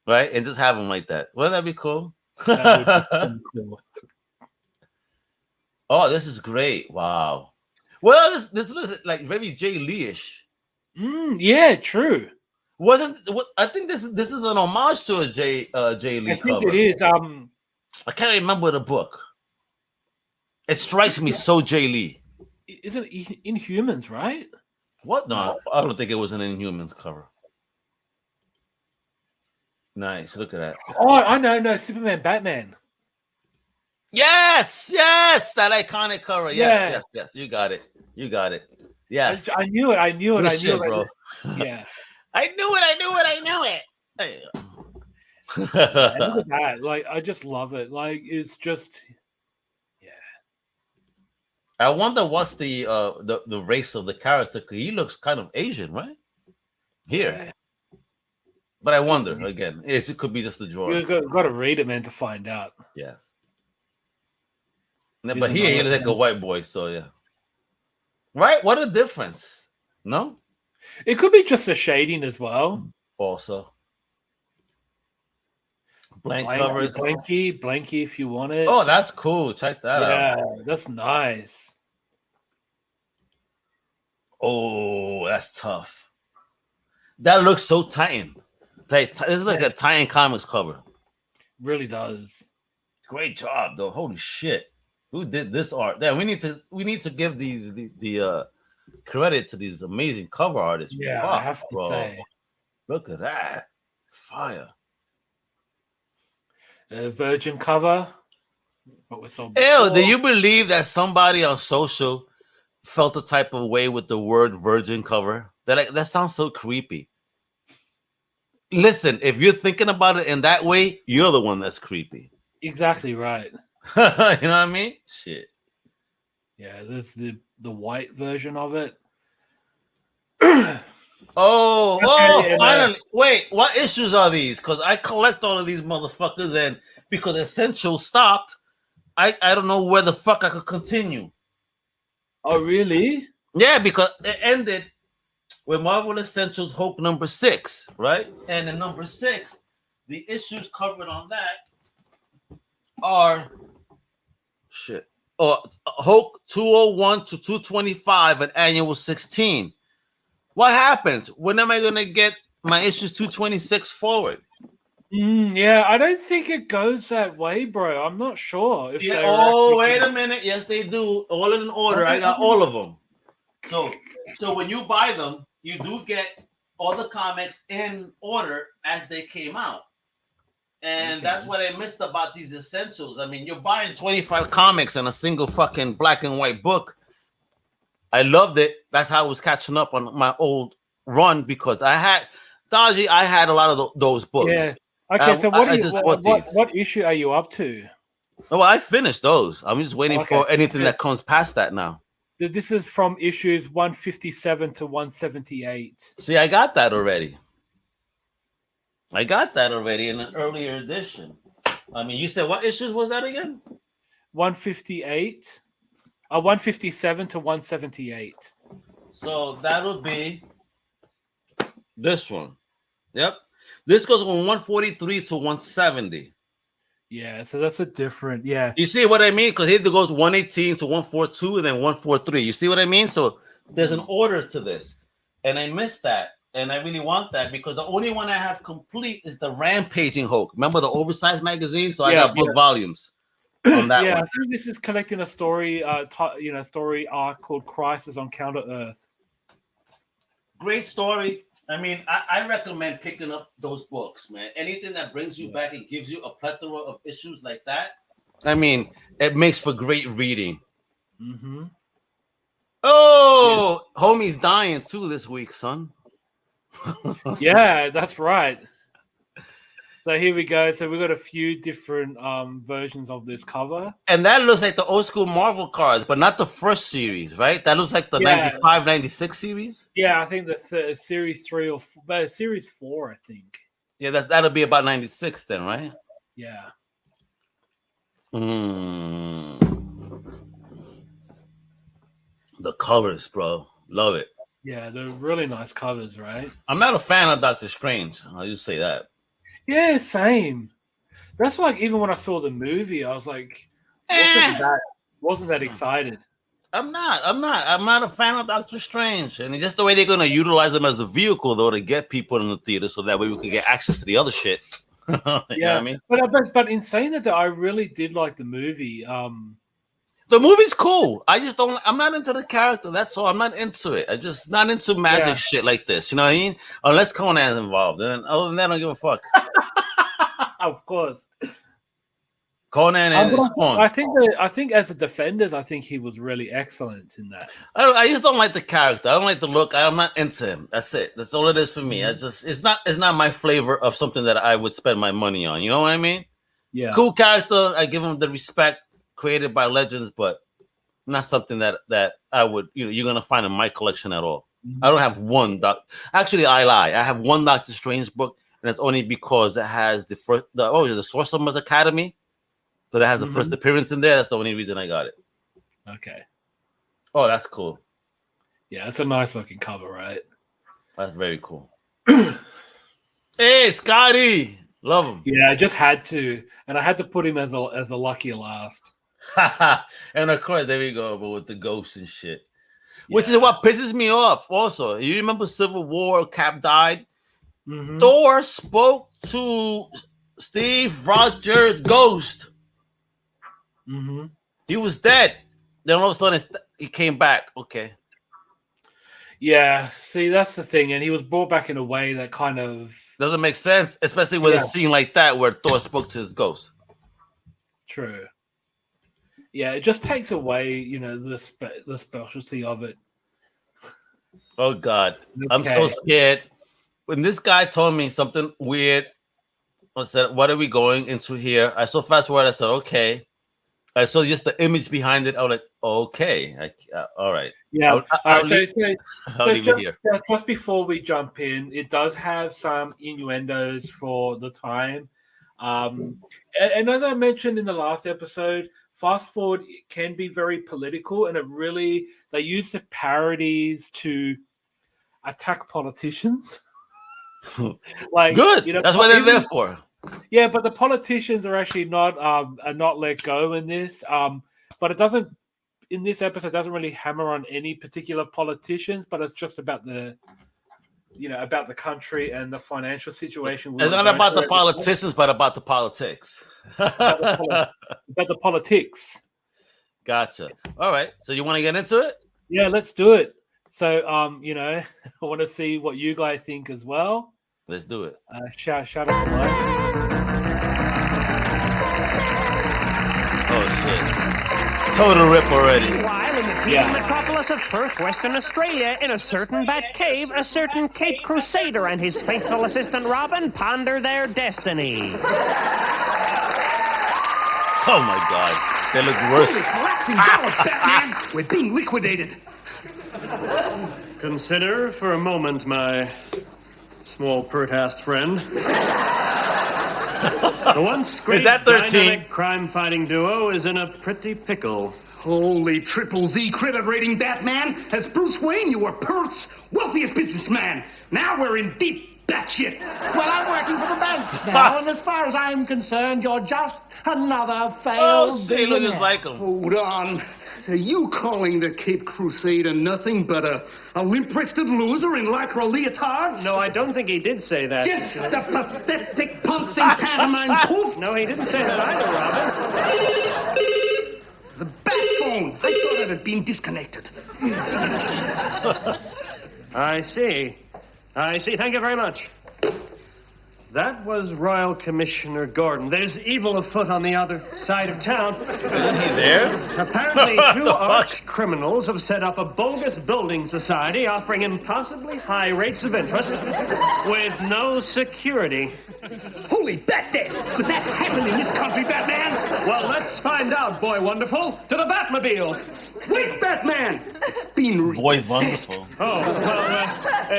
right? And just have them like that. Wouldn't that be cool? That would be cool. Oh, this is great. Wow. Well, this is like very Jay Lee-ish. Yeah, true. I think this is an homage to a Jay Lee I think cover. it is. I can't remember the book. It strikes me so Jay Lee. Isn't it Inhumans, right? What? No, I don't think it was an Inhumans cover. Nice. Look at that. Oh, I know. No, Superman, Batman. Yes, that iconic cover. Yes. You got it. Yes. I knew it. Good shit, bro. Yeah. I knew it. Hey. Look at that. Like, I just love it. Like, it's just, I wonder what's the race of the character. 'Cause he looks kind of Asian, right? Here, but I wonder again. It could be just a drawing. You got to read it, man, to find out. Yes. Yeah, but here he looks like a white boy. So yeah. Right? What a difference. No. It could be just a shading as well. Also. Blank covers. Blanky if you want it. Oh, that's cool. Check that out. Yeah, that's nice. Oh, that's tough. That looks so Titan. This is like a Titan Comics cover. Really does. Great job, though. Holy shit. Who did this art? Yeah, we need to give the credit to these amazing cover artists. Yeah, Fuck, I have to bro. say. Look at that. Fire. Virgin cover. What we saw Ew, before. do you believe that somebody on social felt the type of way with the word virgin cover? That sounds so creepy. Listen, if you're thinking about it in that way, you're the one that's creepy. Exactly right. You know what I mean? Shit. Yeah, there's the white version of it. Finally. Wait, what issues are these? Because I collect all of these motherfuckers, and because Essential stopped, I don't know where the fuck I could continue. Oh, really? Yeah, because it ended with Marvel Essentials Hulk number 6, right? And in number 6, the issues covered on that are Hulk 201 to 225 and Annual 16. What happens? When am I gonna get my issues 226 forward? Yeah, I don't think it goes that way, bro. I'm not sure. If Wait a minute. Yes, they do. All in order. I got all of them. So when you buy them, you do get all the comics in order as they came out. And that's what I missed about these Essentials. I mean, you're buying 25 comics in a single fucking black and white book. I loved it. That's how I was catching up on my old run because I had Dodgy. I had a lot of those books. Yeah. Okay, so what issue are you up to? Oh, I finished those. I'm just waiting for anything that comes past that now. This is from issues 157 to 178. See, I got that already. I got that already in an earlier edition. I mean, you said what issues was that again? 158. 157 to 178. So that'll be this one. Yep. This goes from 143 to 170. Yeah, so that's a different, yeah. You see what I mean? Because here it goes 118 to 142 and then 143. You see what I mean? So there's an order to this. And I missed that. And I really want that because the only one I have complete is the Rampaging Hulk. Remember the oversized magazine? So I got both volumes on that one. I think this is collecting a story, story arc called Crisis on Counter Earth. Great story. I mean, I recommend picking up those books, man. Anything that brings you back and gives you a plethora of issues like that. I mean, it makes for great reading. Mm-hmm. Oh, homie's dying too this week, son. Yeah, that's right. So here we go. So we've got a few different versions of this cover. And that looks like the old school Marvel cards, but not the first series, right? That looks like the 95, 96 series. Yeah, I think the series 3 or series 4, I think. Yeah, that'll be about 96 then, right? Yeah. The colors, bro. Love it. Yeah, they're really nice covers, right? I'm not a fan of Doctor Strange. I'll just say that. Yeah, same. That's like even when I saw the movie, I was like, wasn't that excited. I'm not a fan of Doctor Strange. And just the way they're gonna utilize him as a vehicle though to get people in the theater so that way we can get access to the other shit. You know what I mean? But in saying that though, I really did like the movie. The movie's cool. I'm not into the character. That's all. I'm not into it. I'm just not into magic shit like this. You know what I mean? Unless Conan's involved. And other than that, I don't give a fuck. Of course. Conan and Spawn. I think as a Defenders, I think he was really excellent in that. I just don't like the character. I don't like the look. I'm not into him. That's it. That's all it is for me. It's not my flavor of something that I would spend my money on. You know what I mean? Yeah. Cool character. I give him the respect. Created by legends, but not something that I would, you're gonna find in my collection at all. I don't have one actually, I lie. I have one Doctor Strange book, and it's only because it has the Sorcerer's Academy. So that has the first appearance in there. That's the only reason I got it. Okay. Oh, that's cool. Yeah, it's a nice looking cover, right? That's very cool. Hey, Scotty, love him. Yeah, I just had to, and I had to put him as a lucky last. And of course, there we go, but with the ghosts and shit. Which is what pisses me off. Also, you remember Civil War? Cap died. Thor spoke to Steve Rogers' ghost. He was dead. Then all of a sudden, he came back. Okay. Yeah. See, that's the thing, and he was brought back in a way that kind of doesn't make sense, especially with a scene like that where Thor spoke to his ghost. True. Yeah, it just takes away, the specialty of it. Oh God, okay. I'm so scared. When this guy told me something weird, I said, "What are we going into here?" I saw fast forward. I said, "Okay." I saw just the image behind it. I was like, "Okay, all right." Yeah. I'll leave it here. Just before we jump in, it does have some innuendos for the time, and as I mentioned in the last episode, fast forward can be very political, and they use the parodies to attack politicians. Like, good. That's what they're there for. Yeah, but the politicians are actually not let go in this. But it doesn't. In this episode, doesn't really hammer on any particular politicians, but it's just about the country and the financial situation. It's not about the politicians, but about the politics. about the politics. Gotcha. All right. So you want to get into it? Yeah, let's do it. So, I want to see what you guys think as well. Let's do it. Shout us along. Oh shit! Total rip already. While in the dreamy metropolis of Perth, Western Australia, in a certain bat cave, a certain Cape Crusader and his faithful assistant Robin ponder their destiny. Oh my God, they look worse. Collapsing down, Batman! We're being liquidated. Consider for a moment, my small pert-assed friend. The once great dynamic crime-fighting duo is in a pretty pickle. Holy triple Z credit rating, Batman. As Bruce Wayne, you were Perth's wealthiest businessman. Now we're in deep batshit. Well, I'm working for the banks now, and as far as I'm concerned, you're just another failed sailor just like him. Hold on. Are you calling the Cape Crusader nothing but a limp-wristed loser in lycra leotards? No, I don't think he did say that. Just a pathetic punks in pantomime poof? No, he didn't say that either, Robin. The bat phone. I thought it had been disconnected. I see. Thank you very much. That was Royal Commissioner Gordon. There's evil afoot on the other side of town. Isn't he there? Apparently, two arch criminals have set up a bogus building society offering impossibly high rates of interest with no security. Holy bat death! But that's happened in this country, Batman! Well, let's find out, Boy Wonderful. To the Batmobile! Wait, Batman! It's been Boy Wonderful. Oh, well,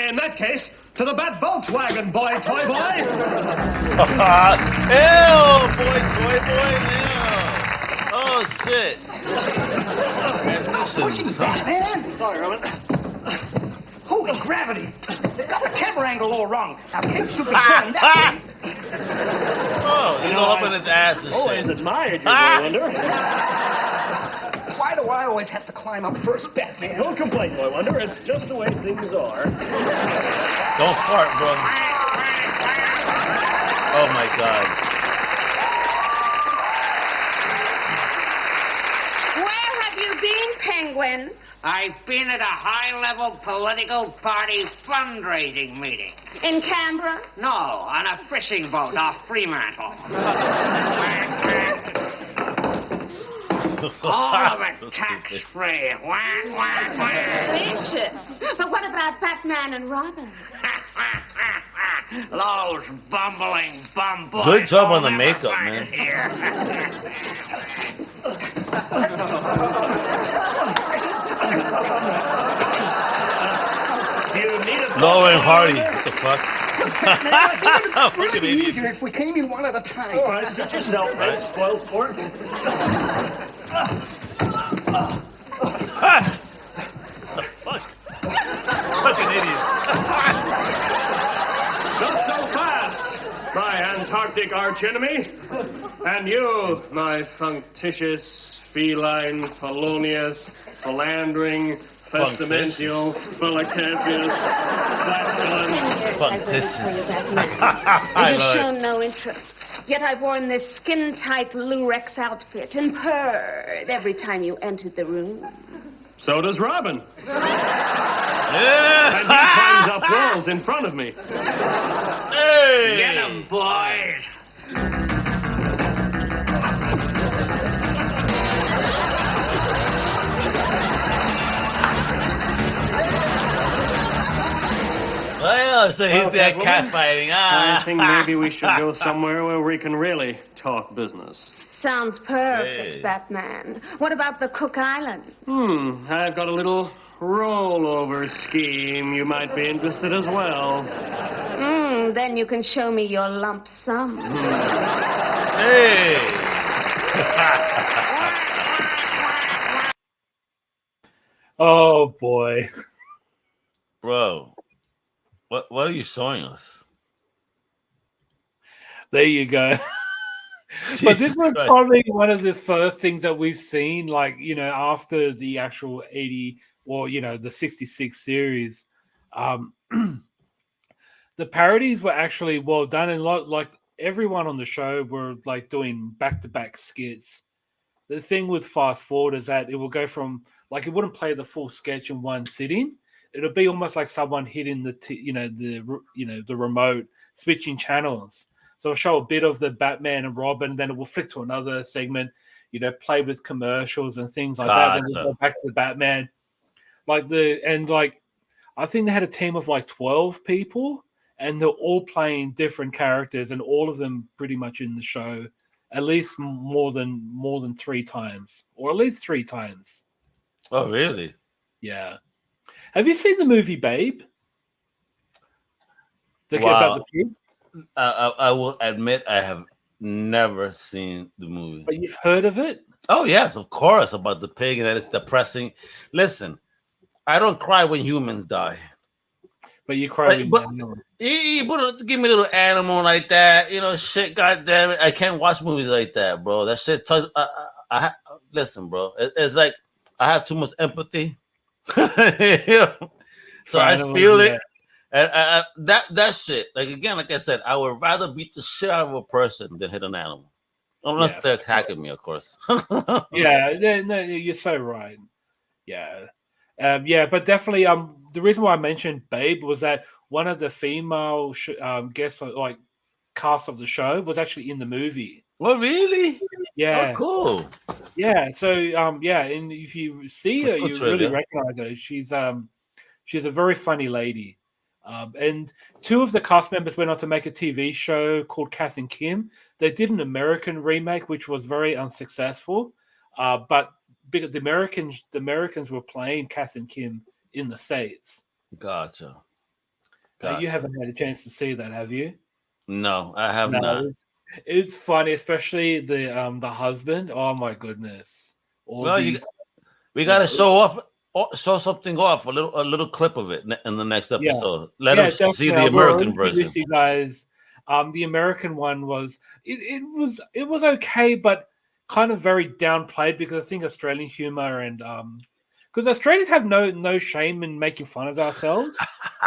in that case, to the Bat Volkswagen, boy, toy boy! Ew, boy, toy boy, ew. Oh, shit. pushing, Batman! Sorry, Robin. Holy gravity! They've got the camera angle all wrong. Now, Cape should be going that way. Oh, he's all up in his ass and Always shit. admired you, Boy Wonder. Why do I always have to climb up first, Batman? Don't complain, Boy Wonder. It's just the way things are. Don't fart, bro. Oh, my God. Where have you been, Penguin? I've been at a high-level political party fundraising meeting. In Canberra? No, on a fishing boat off Fremantle. All of it tax-free. Delicious. But what about Batman and Robin? Those bumbling bum boys. Good job on the makeup, man. Laurel and Hardy. What the fuck? It would be easier if we came in one at a time. All right, sit yourself, man. Spoil sport. The fuck? Fucking idiots. Not so fast, my Antarctic archenemy. And you, my functitious, feline, felonious, philandering, festamential, felicantious, flatulent. Functitious. It has shown no interest. Yet I've worn this skin-tight Lurex outfit and purred every time you entered the room. So does Robin. Yeah. And he climbs up walls in front of me. Hey. Get 'em, boys. Well, so he's there catfighting. I think maybe we should go somewhere where we can really talk business. Sounds perfect, Hey. Batman. What about the Cook Islands? I've got a little rollover scheme. You might be interested as well. Then you can show me your lump sum. Hey. Oh boy. Bro, what are you showing us? There you go. But this was probably one of the first things that we've seen, like, you know, after the actual 80 or, you know, the 66 series. The parodies were actually well done, and like everyone on the show were like doing back-to-back skits. The thing with Fast Forward is that it will go from, like, it wouldn't play the full sketch in one sitting. It'll be almost like someone hitting the remote, switching channels. So it'll show a bit of the Batman and Robin, then it will flick to another segment, you know, play with commercials and things like that. Then we'll go back to the Batman. I think they had a team of like 12 people, and they're all playing different characters, and all of them pretty much in the show at least more than 3 times, or at least 3 times. Oh, really? Yeah. Have you seen the movie Babe? Wow. About the pig? I will admit I have never seen the movie. But you've heard of it? Oh, yes, of course, about the pig, and that it's depressing. Listen, I don't cry when humans die. But you cry when you give me a little animal like that, you know, shit, goddamn it. I can't watch movies like that, bro. That shit listen, bro. It's like I have too much empathy. So I feel it. And that shit, like, again, like I said, I would rather beat the shit out of a person than hit an animal. Unless they're attacking me, of course. Yeah, no, you're so right. Yeah. But definitely, the reason why I mentioned Babe was that one of the female guests, like, cast of the show, was actually in the movie. Well, really? Yeah. Oh, cool. Yeah. So, and if you see her, you really recognize her. She's a very funny lady. And 2 of the cast members went on to make a TV show called Kath and Kim. They did an American remake, which was very unsuccessful. But the Americans were playing Kath and Kim in the States. Gotcha. You haven't had a chance to see that, have you? No, I have not. It's funny, especially the husband. Oh my goodness! We got to show something off, a little clip of it in the next episode. Let us see the American version. You guys, the American one was it was okay, but kind of very downplayed, because I think Australian humor and because Australians have no shame in making fun of ourselves,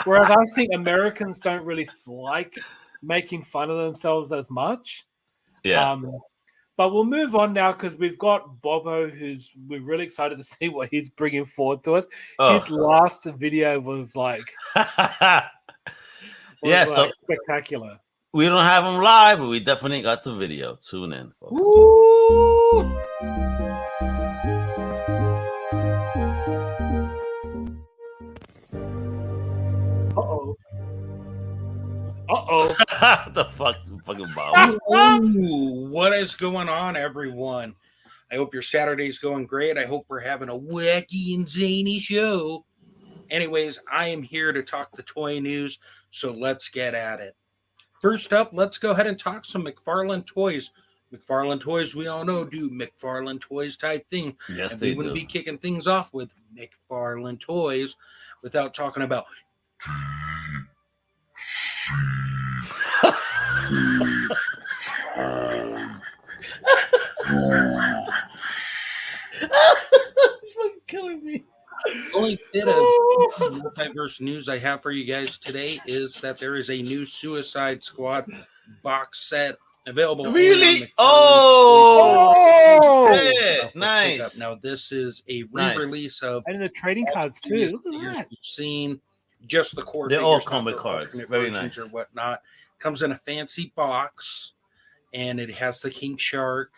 whereas I think Americans don't really like making fun of themselves as much. Yeah. But we'll move on now, because we've got Bobo, we're really excited to see what he's bringing forward to us. Oh. His last video was like, spectacular. We don't have him live, but we definitely got the video. Tune in, folks. Woo! Uh-oh. The fucking Bob. Ooh, what is going on, everyone? I hope your Saturday's going great. I hope we're having a wacky and zany show. Anyways, I am here to talk the toy news, so let's get at it. First up, let's go ahead and talk some McFarlane toys. McFarlane toys, we all know, do McFarlane toys type thing. Yes, and they we wouldn't do. be kicking things off with McFarlane toys without talking about killing me. The only bit of multiverse news I have for you guys today is that there is a new Suicide Squad box set available. Really? Nice. Now, this is a re-release of and the trading cards too. Look at that. You've seen just the core. They're all figures, not comic the cards. alternate Very versions nice. or whatnot. Comes in a fancy box. And it has the King Shark.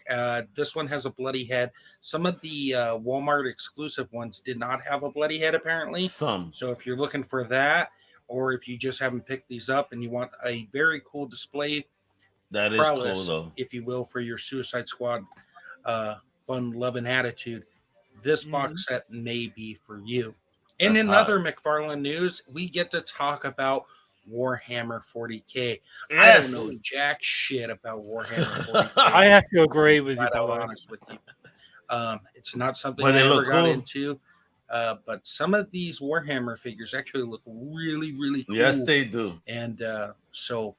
This one has a bloody head. Some of the Walmart exclusive ones did not have a bloody head, apparently. Some. So if you're looking for that, or if you just haven't picked these up and you want a very cool display, That is prowess, cool, though. if you will, for your Suicide Squad fun, love, and attitude, this box set may be for you. And in other McFarlane news, we get to talk about Warhammer 40K. I don't know jack shit about Warhammer 40K. I have to agree with you, I'll be Bobo. honest with you. It's not something But I they ever look got cool. into. But some of these Warhammer figures actually look really, really cool. Yes, they do. And so,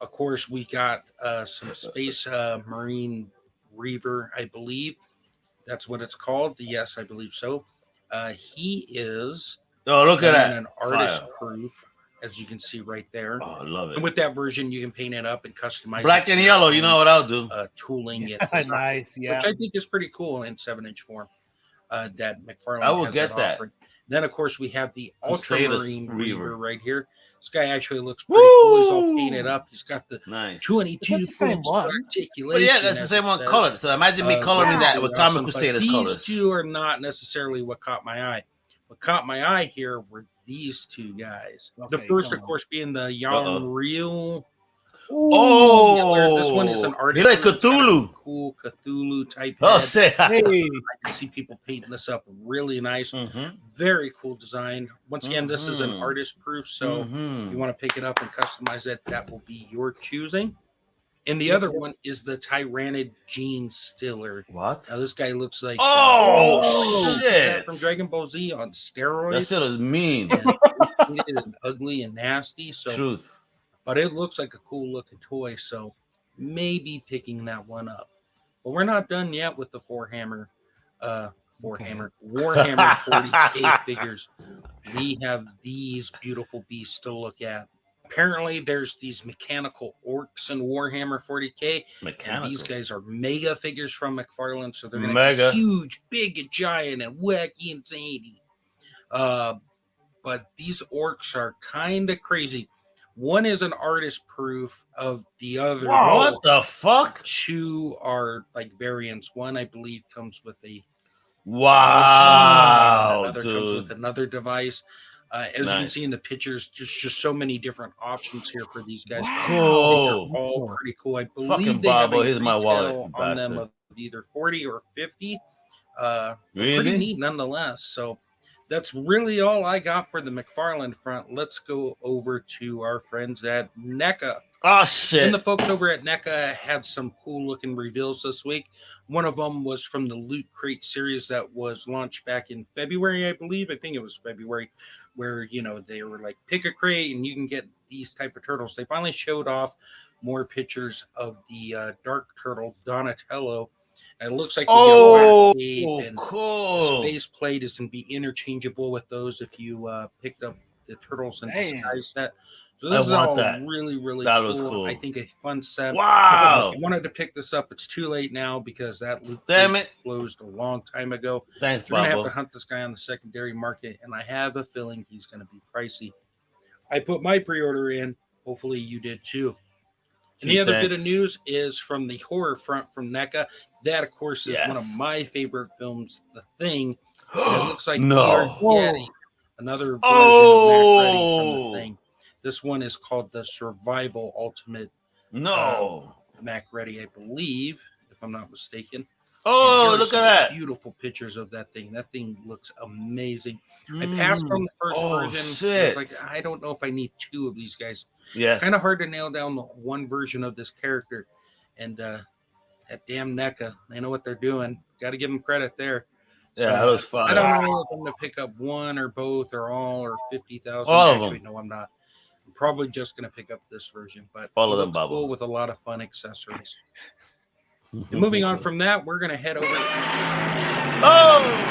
of course, we got some Space Marine Reaver, I believe. That's what it's called. Yes, I believe so. He is look at that. An artist proof, as you can see right there. Oh, I love it. And with that version, you can paint it up and customize Black it and to yellow, your you know own, what I'll do. Tooling it. Nice, yeah. Which I think is pretty cool in 7-inch form. That McFarlane I will has get that. offering. Then, of course, we have the Crusaders Ultramarine Reaver. Reaver right here. This guy actually looks pretty cool. He's all painted up. He's got the Nice. 22 same one. articulation. But yeah, that's the as same it one says. colored. So imagine me coloring that with Awesome, Comic but Crusaders these colors. two are not necessarily what caught my eye. What caught my eye here were these two guys. The Okay, first, come of on. course, being the Real. Oh, This one is an artist. You're like Cthulhu. Cool Cthulhu type. Oh, head. say Hey, I can see people painting this up really nice. Mhm. Very cool design. Once again, this is an Mhm. artist proof, so if you want to pick it up and customize it, that will be your choosing. And the other one is the Tyrannid Gene Stiller. What? Now this guy looks like Shit. from Dragon Ball Z on That steroids. shit is mean. And ugly and nasty. So, Truth. but it looks like a cool looking toy. So maybe picking that one up. But we're not done yet with the Warhammer 40K figures. We have these beautiful beasts to look at. Apparently, there's these mechanical orcs in Warhammer 40K. And these guys are mega figures from McFarlane, so they're going to be huge, big, and giant, and wacky and zany. But these orcs are kind of crazy. One is an artist proof of the other. What the fuck? Two are like variants. One, I believe, comes with a wow, another dude. comes with another device. As you can see in the pictures, there's just so many different options here for these guys. Cool. They're all pretty cool. I believe Fucking they have Bobo, a here's my wallet, retail on them bastard. of either 40 or 50. Really? Pretty neat nonetheless. So that's really all I got for the McFarlane front. Let's go over to our friends at NECA. Oh, shit. And the folks over at NECA had some cool looking reveals this week. One of them was from the Loot Crate series that was launched back in February, I believe. I think it was February, where, you know, they were like, pick a crate and you can get these type of turtles. They finally showed off more pictures of the Dark Turtle Donatello. And it looks like cool. Space Plate is going to be interchangeable with those if you picked up the Turtles in Disguise set. So this is all really, really that cool. was cool. I think a fun set. Wow. I wanted to pick this up. It's too late now because that loop closed a long time ago. Thanks, We're going to have Bobo. to hunt this guy on the secondary market, and I have a feeling he's going to be pricey. I put my pre-order in. Hopefully you did too. And the other bit of news is from the horror front from NECA. That, of course, is one of my favorite films, The Thing. And it looks like we are getting another version of Mac Ready from The Thing. This one is called the Survival Ultimate Mac Ready, I believe, if I'm not mistaken. Oh, look at that. Beautiful pictures of that thing. That thing looks amazing. I passed on the first version. Shit. I was like, I don't know if I need 2 of these guys. Yes. Kind of hard to nail down the one version of this character. And that damn NECA, they know what they're doing. Got to give them credit there. Yeah, that was fun. I don't know if I'm going to pick up 1 or both or all or 50,000. All of Actually, them. no, I'm not. I'm probably just going to pick up this version. But all of them, Bobo. Cool with a lot of fun accessories. And moving on from that, we're going to head over. Oh.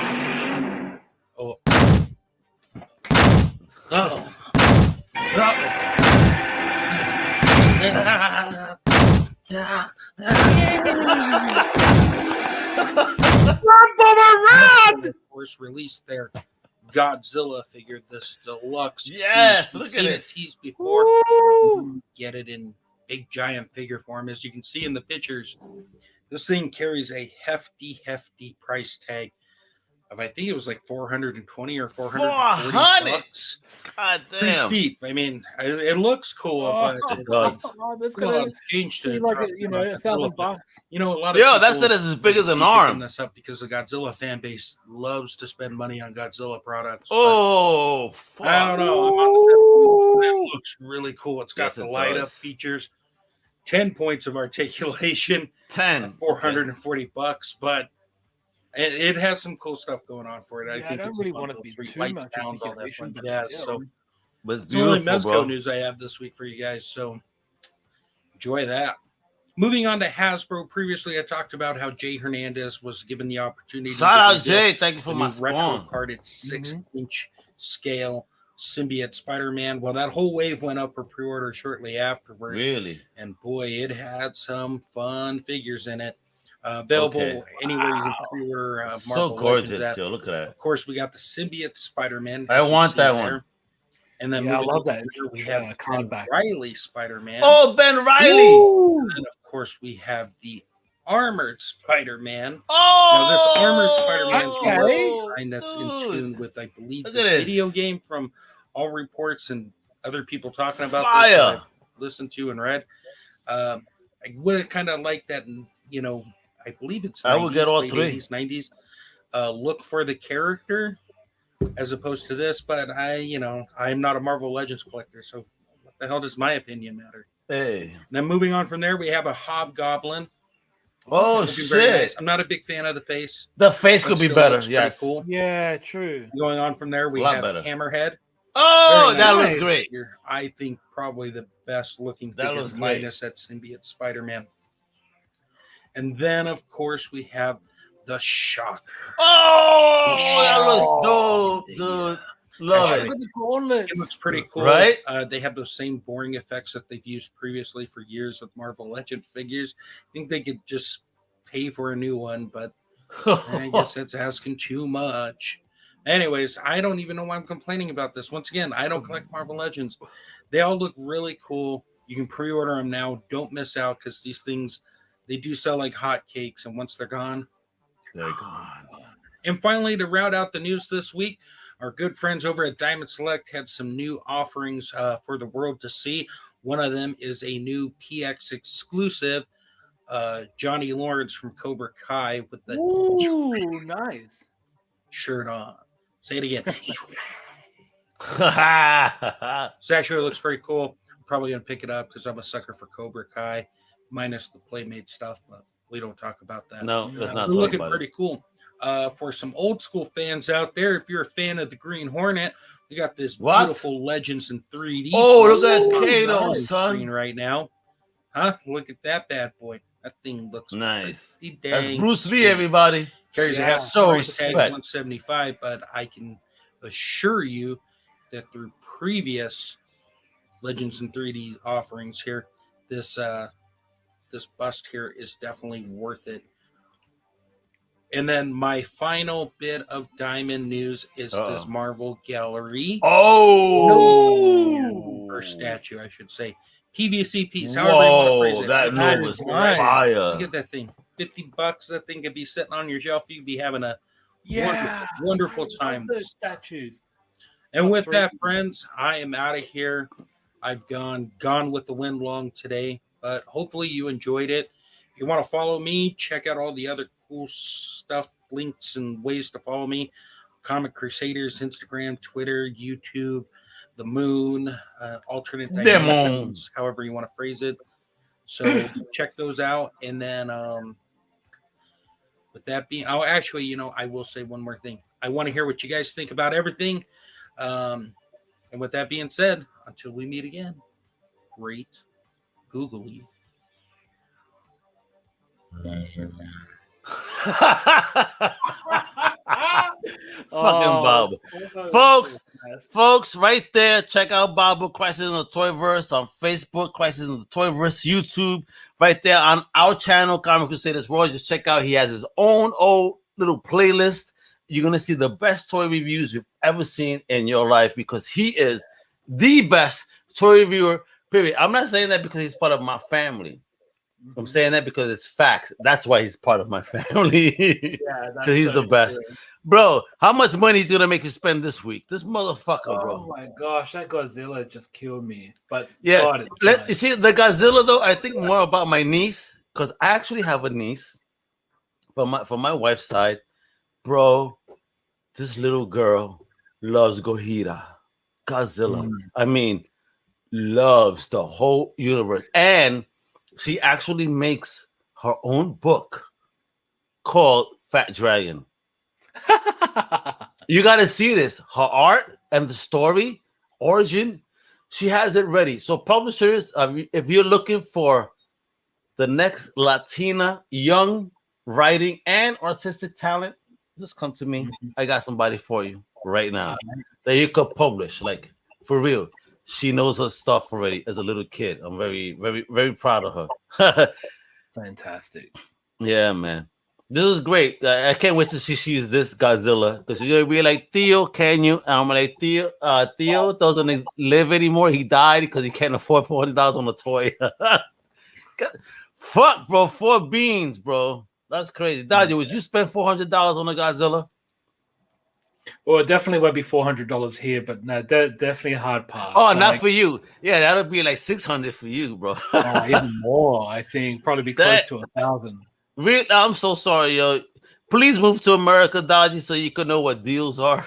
Of course, released their Godzilla figure, this deluxe. Yes, look at it. Teased before. Get it in big giant figure form. As you can see in the pictures, this thing carries a hefty price tag of, I think it was like 420 or 440 bucks. God damn. Pretty steep. I mean, it looks cool, but it does. That's gonna change to like $1,000. You know, a lot of that's it is as big as an arm. This up because the Godzilla fan base loves to spend money on Godzilla products. Oh, fuck. I don't know. It looks really cool. It's got the light up features. 10 points of articulation. 440 bucks, but it has some cool stuff going on for it. I think don't it's really fun want to little be three too light much sounds, all that articulation, fun but jazz. still. So But it's the only beautiful, Mezco bro. news I have this week for you guys. So enjoy that. Moving on to Hasbro. Previously, I talked about how Jay Hernandez was given the opportunity. Shout out, Jay. Thank you for my retro spawn. carded 6-inch scale symbiote Spider-Man. Well, that whole wave went up for pre-order shortly afterwards. Really? And boy, it had some fun figures in it. Available anywhere you can pre-order. Marvel So gorgeous, Legends yo. Look at that. Of course, we got the symbiote Spider-Man. I want that one. And then I love that. We have card Ben back. Riley Spider-Man. Oh, Ben Riley. And of course, we have the armored Spider-Man. Oh, now, this armored Spider-Man that's in tune with, I believe, the video game from all reports and other people talking about this that I've listened to and read. I would have kind of liked that, I believe it's 90s, I would get all late 3. 80s, 90s. Look for the character as opposed to this, but I'm not a Marvel Legends collector, so what the hell does my opinion matter? Hey. Then moving on from there, we have a Hobgoblin. Oh, Looking very shit. nice. I'm not a big fan of the face. The face but could be still better. looks pretty Yes. Cool. Yeah, true. Going on from there, we A lot have better. Hammerhead. Oh, Very that nice looks great. figure. I think probably the best looking That figure looks great. minus that symbiote Spider-Man. And then, of course, we have the Shocker. Oh, that looks dope, dude. Love it. It looks pretty cool. Right? They have those same boring effects that they've used previously for years with Marvel Legend figures. I think they could just pay for a new one, but I guess that's asking too much. Anyways, I don't even know why I'm complaining about this. Once again, I don't collect Marvel Legends. They all look really cool. You can pre-order them now. Don't miss out because these things, they do sell like hotcakes, and once they're gone, they're gone. And finally, to round out the news this week, our good friends over at Diamond Select had some new offerings for the world to see. One of them is a new PX exclusive, Johnny Lawrence from Cobra Kai with the nice shirt on. Say it again. So actually, it looks pretty cool. I'm probably going to pick it up because I'm a sucker for Cobra Kai, minus the Playmate stuff, but we don't talk about that. No, let's not talk looking about pretty cool. For some old school fans out there, if you're a fan of the Green Hornet, we got this beautiful Legends in 3D. Oh, look at Kato, son. Screen right now. Huh? Look at that bad boy. That thing looks nice. That's Bruce Lee, everybody. Carries a half so price tag respect. 175, but I can assure you that through previous Legends in 3D offerings here, this bust here is definitely worth it. And then my final bit of Diamond news is this Marvel Gallery. Oh! Or statue, I should say. PVC piece. Whoa, that move was fire. Look at that thing. $50. That thing could be sitting on your shelf. You'd be having a wonderful time. Those statues. And with that, friends, I am out of here. I've gone with the wind long today, but hopefully you enjoyed it. If you want to follow me, check out all the other cool stuff, links, and ways to follow me. Comic Crusaders, Instagram, Twitter, YouTube, the moon, alternate dimensions, however you want to phrase it. So check those out. And then with that being, I will say one more thing. I want to hear what you guys think about everything. And with that being said, until we meet again, rate, Google you. Fucking Bob. Folks, right there, check out Bobo Crisis in the Toyverse on Facebook, Crisis in the Toyverse, YouTube, right there on our channel, Comic Crusaders Roy. Just check out, he has his own old little playlist. You're gonna see the best toy reviews you've ever seen in your life because he is the best toy reviewer, period. I'm not saying that because he's part of my family. I'm saying that because it's facts. That's why he's part of my family. Because he's the best. True. Bro, how much money he's gonna make you spend this week? This motherfucker, bro. Oh my gosh, that Godzilla just killed me. But yeah, God, you see the Godzilla though. I think more about my niece because I actually have a niece from my wife's side, bro. This little girl loves Godzilla. I mean, loves the whole universe, and she actually makes her own book called Fat Dragon. You got to see this. Her art and the story, origin, she has it ready. So publishers, if you're looking for the next Latina young writing and artistic talent, just come to me. I got somebody for you right now that you could publish. Like, for real. She knows her stuff already as a little kid. I'm very, very, very proud of her. Fantastic. Yeah, man. This is great. I can't wait to see she's this Godzilla because she's gonna be like, Theo, can you? And I'm like, Theo doesn't live anymore. He died because he can't afford $400 on a toy. Fuck, bro. 4 beans, bro. That's crazy. Dodgy, would you spend $400 on a Godzilla? Well, it definitely won't be $400 here, but no, definitely a hard pass. Oh, not for you. Yeah, that'll be like $600 for you, bro. Even more, I think. Probably be close to 1,000. Really, I'm so sorry, yo. Please move to America, Dodgy, so you can know what deals are.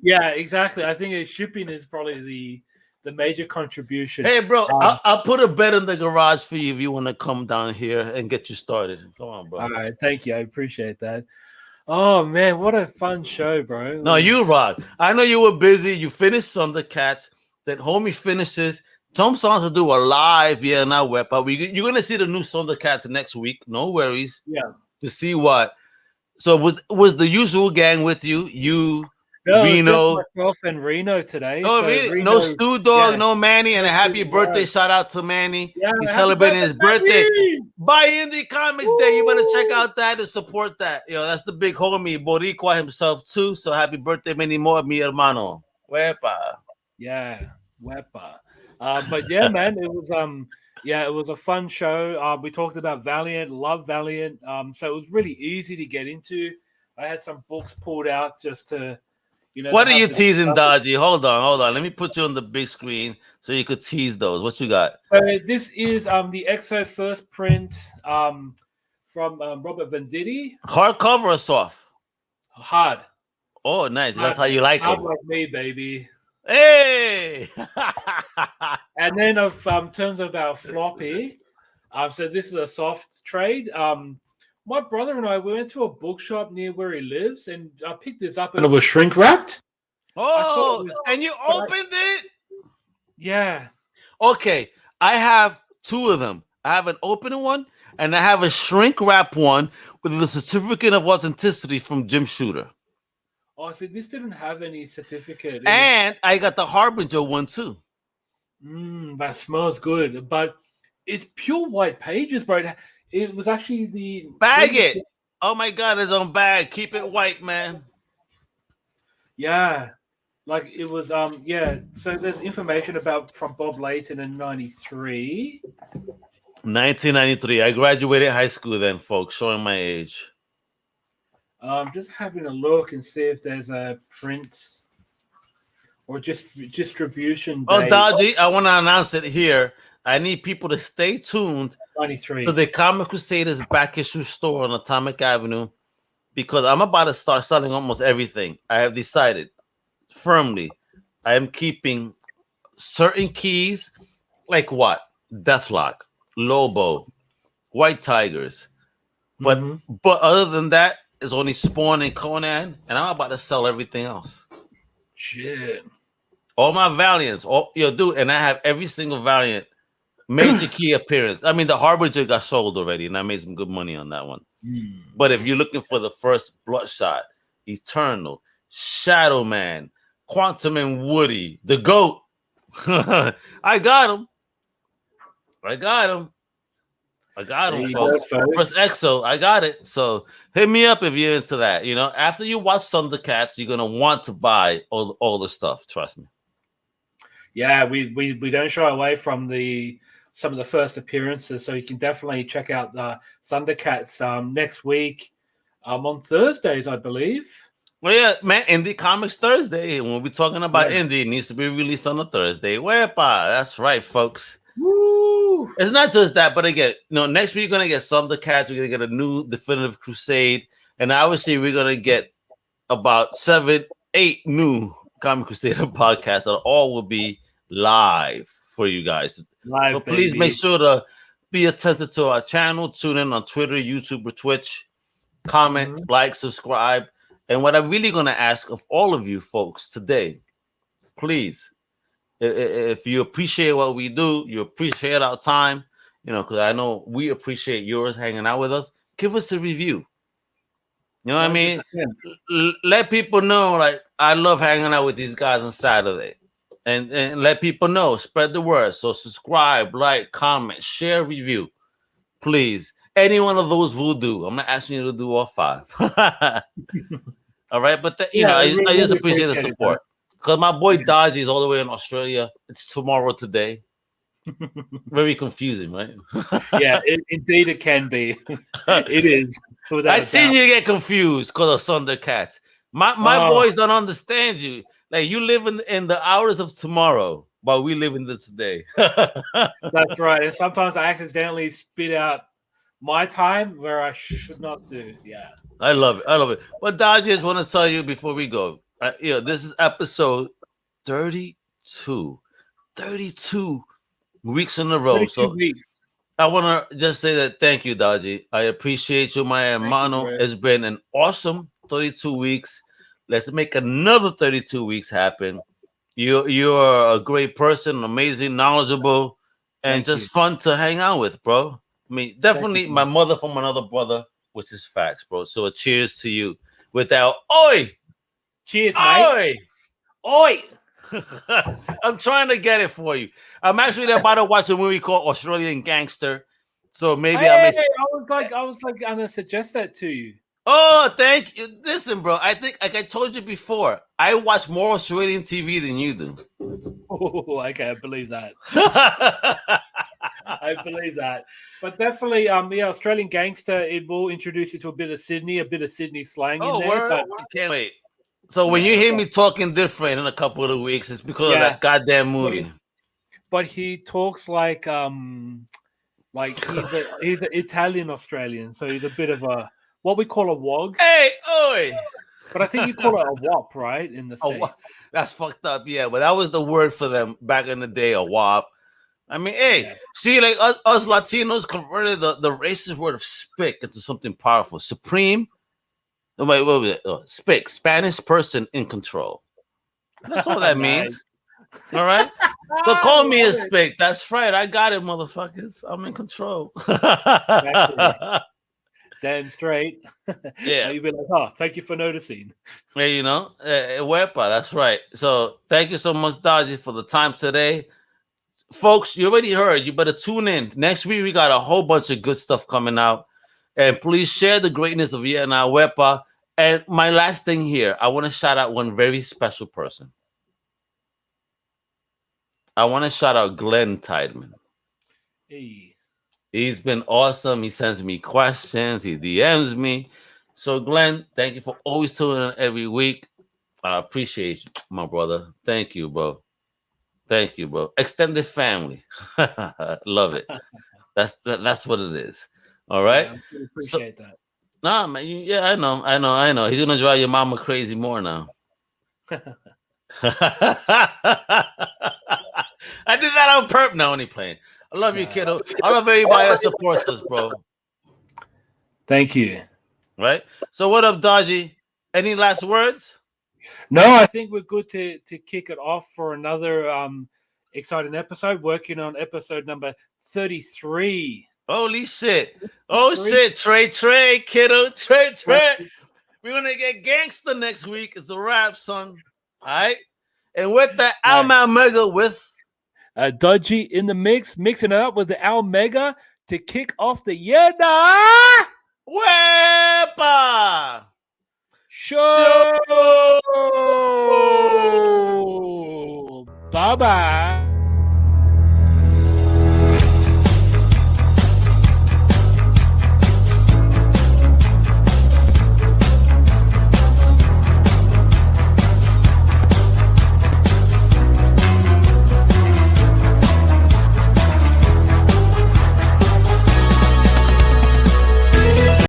Yeah, exactly. I think shipping is probably the major contribution. Hey, bro, I'll put a bed in the garage for you if you want to come down here and get you started. Come on, bro. All right, thank you. I appreciate that. Oh, man, what a fun show, bro. No, you rock. I know you were busy. You finished Thundercats. Then homie finishes. Tom's on to do a live, now Wepa. You're going to see the new Thundercats next week. No worries. Yeah. To see what. So was the usual gang with you? No, Reno, just myself and Reno today. Oh, so really? Reno, No Stu Dog, no Manny, and a happy birthday shout out to Manny. Yeah, He's happy celebrating his birthday. Manny! Buy Indie Comics Day. You better check out that and support that. That's the big homie, Boricua himself too. So happy birthday, many more, mi hermano. Wepa. Yeah, Wepa. But yeah, man, it was a fun show. We talked about Valiant, love Valiant. So it was really easy to get into. I had some books pulled out just to. What are you teasing, Dodgy? Hold on. Let me put you on the big screen so you could tease those. What you got? So this is the EXO first print from Robert Venditti. Hardcover or soft? Hard. Oh, nice. That's how you like hard them. like me, baby. Hey! And then of terms of our floppy, so this is a soft trade. My brother and we went to a bookshop near where he lives, and I picked this up, and it was shrink wrapped. Oh, and you opened it? Yeah. Okay, I have 2 of them. I have an open one, and I have a shrink wrap one with the certificate of authenticity from Jim Shooter. Oh, see, this didn't have any certificate. And I got the Harbinger one too. That smells good, but it's pure white pages, bro. It was actually the bag it. Oh my God, it's on bag. Keep it white, man. Yeah, like it was. Yeah. So there's information about from Bob Layton in '93. 1993. I graduated high school then, folks. Showing my age. Just having a look and see if there's a print or just distribution. Oh, Dodgy, I want to announce it here. I need people to stay tuned 93. to the Comic Crusaders back issue store on Atomic Avenue, because I'm about to start selling almost everything. I have decided firmly I am keeping certain keys, like what? Deathlock, Lobo, White Tigers. But other than that, it's only Spawn and Conan, and I'm about to sell everything else. Shit. All my Valiants, dude, and I have every single Valiant major key appearance. I mean, the Harbinger got sold already, and I made some good money on that one. But if you're looking for the first Bloodshot, Eternal, Shadow Man, Quantum and Woody, the GOAT, I got him. Folks. First Exo, I got it. So hit me up if you're into that. You know, after you watch Thundercats, you're gonna want to buy all the stuff. Trust me. Yeah, we don't shy away from some of the first appearances, so you can definitely check out the Thundercats next week on Thursdays, I believe. Well, yeah, man, Indie Comics Thursday. And when we're talking about Indie, it needs to be released on a Thursday. Wepa, that's right, folks. Woo! It's not just that, but again, next week you're gonna get Thundercats. We're gonna get a new Definitive Crusade, and obviously we're gonna get about 7-8 new Comic Crusader podcasts that all will be live for you guys. So please make sure to be attentive to our channel. Tune in on Twitter, YouTube, or Twitch. Comment, like, subscribe. And what I'm really gonna ask of all of you folks today, please, if you appreciate what we do, you appreciate our time, because I know we appreciate yours hanging out with us, give us a review. You know what I mean? Let people know, like, I love hanging out with these guys on Saturday. And let people know, spread the word. So subscribe, like, comment, share, review. Please. Any one of those will do. I'm not asking you to do all 5. All right? But, I just appreciate the support. Because my boy Dodgy is all the way in Australia. It's tomorrow today. Very confusing, right? Yeah, indeed it can be. It is. I seen you get confused because of Thundercats. My boys don't understand you. Like, you live in the hours of tomorrow, but we live in the today. That's right. And sometimes I accidentally spit out my time where I should not do. Yeah. I love it. But Dodgy, I just want to tell you before we go, this is episode 32. 32 weeks in a row. So I want to just say that thank you, Dodgy. I appreciate you, my hermano. It's been an awesome 32 weeks. Let's make another 32 weeks happen. You're a great person, amazing, knowledgeable, and just fun to hang out with, bro. I mean, definitely my mother from another brother, which is facts, bro. So a cheers to you. Without oi! Cheers, mate. Oi! I'm trying to get it for you. I'm actually about to watch a movie called Australian Gangster. So maybe I was gonna suggest that to you. Oh, thank you. Listen, bro. I think, like I told you before, I watch more Australian TV than you do. Oh, okay, I believe that. I believe that. But definitely, Australian Gangster, it will introduce you to a bit of Sydney slang in there. But I can't wait. So when you hear me talking different in a couple of weeks, it's because of that goddamn movie. But he talks like he's an Italian Australian, so he's a bit of a what we call a wog. Hey, oi! But I think you call it a wop, right? In the States. That's fucked up, yeah. But that was the word for them back in the day, a wop. I mean, see, like us Latinos converted the racist word of spick into something powerful. Supreme. Wait, what was it? Spick, Spanish person in control. That's all that means. All right? So call me a spick. That's right. I got it, motherfuckers. I'm in control. Damn straight. Yeah. You'd be like, oh, thank you for noticing. Hey, Wepa, that's right. So thank you so much, Dodgy, for the time today. Folks, you already heard. You better tune in. Next week, we got a whole bunch of good stuff coming out. And please share the greatness of Vietnam Wepa. And my last thing here, I want to shout out one very special person. I want to shout out Glenn Tideman. Hey. He's been awesome. He sends me questions. He DMs me. So, Glenn, thank you for always tuning in every week. I appreciate you, my brother. Thank you, bro. Thank you, bro. Extended family. Love it. That's what it is. All right. Yeah, I appreciate that. Nah, man. Yeah, I know. He's gonna drive your mama crazy more now. I did that on purpose. No, only playing. I love you, kiddo. I love everybody that supports us, bro. Thank you. Right. So, what up, Dodgy? Any last words? No, I think we're good to kick it off for another exciting episode. Working on episode number 33. Holy shit! Oh shit! Trey, kiddo, Trey. We're gonna get gangster next week. It's a wrap, son. All right. And with the Alma Mega with Dodgy in the mix, mixing it up with the Almega to kick off the year now. Wepa Show. Bye bye.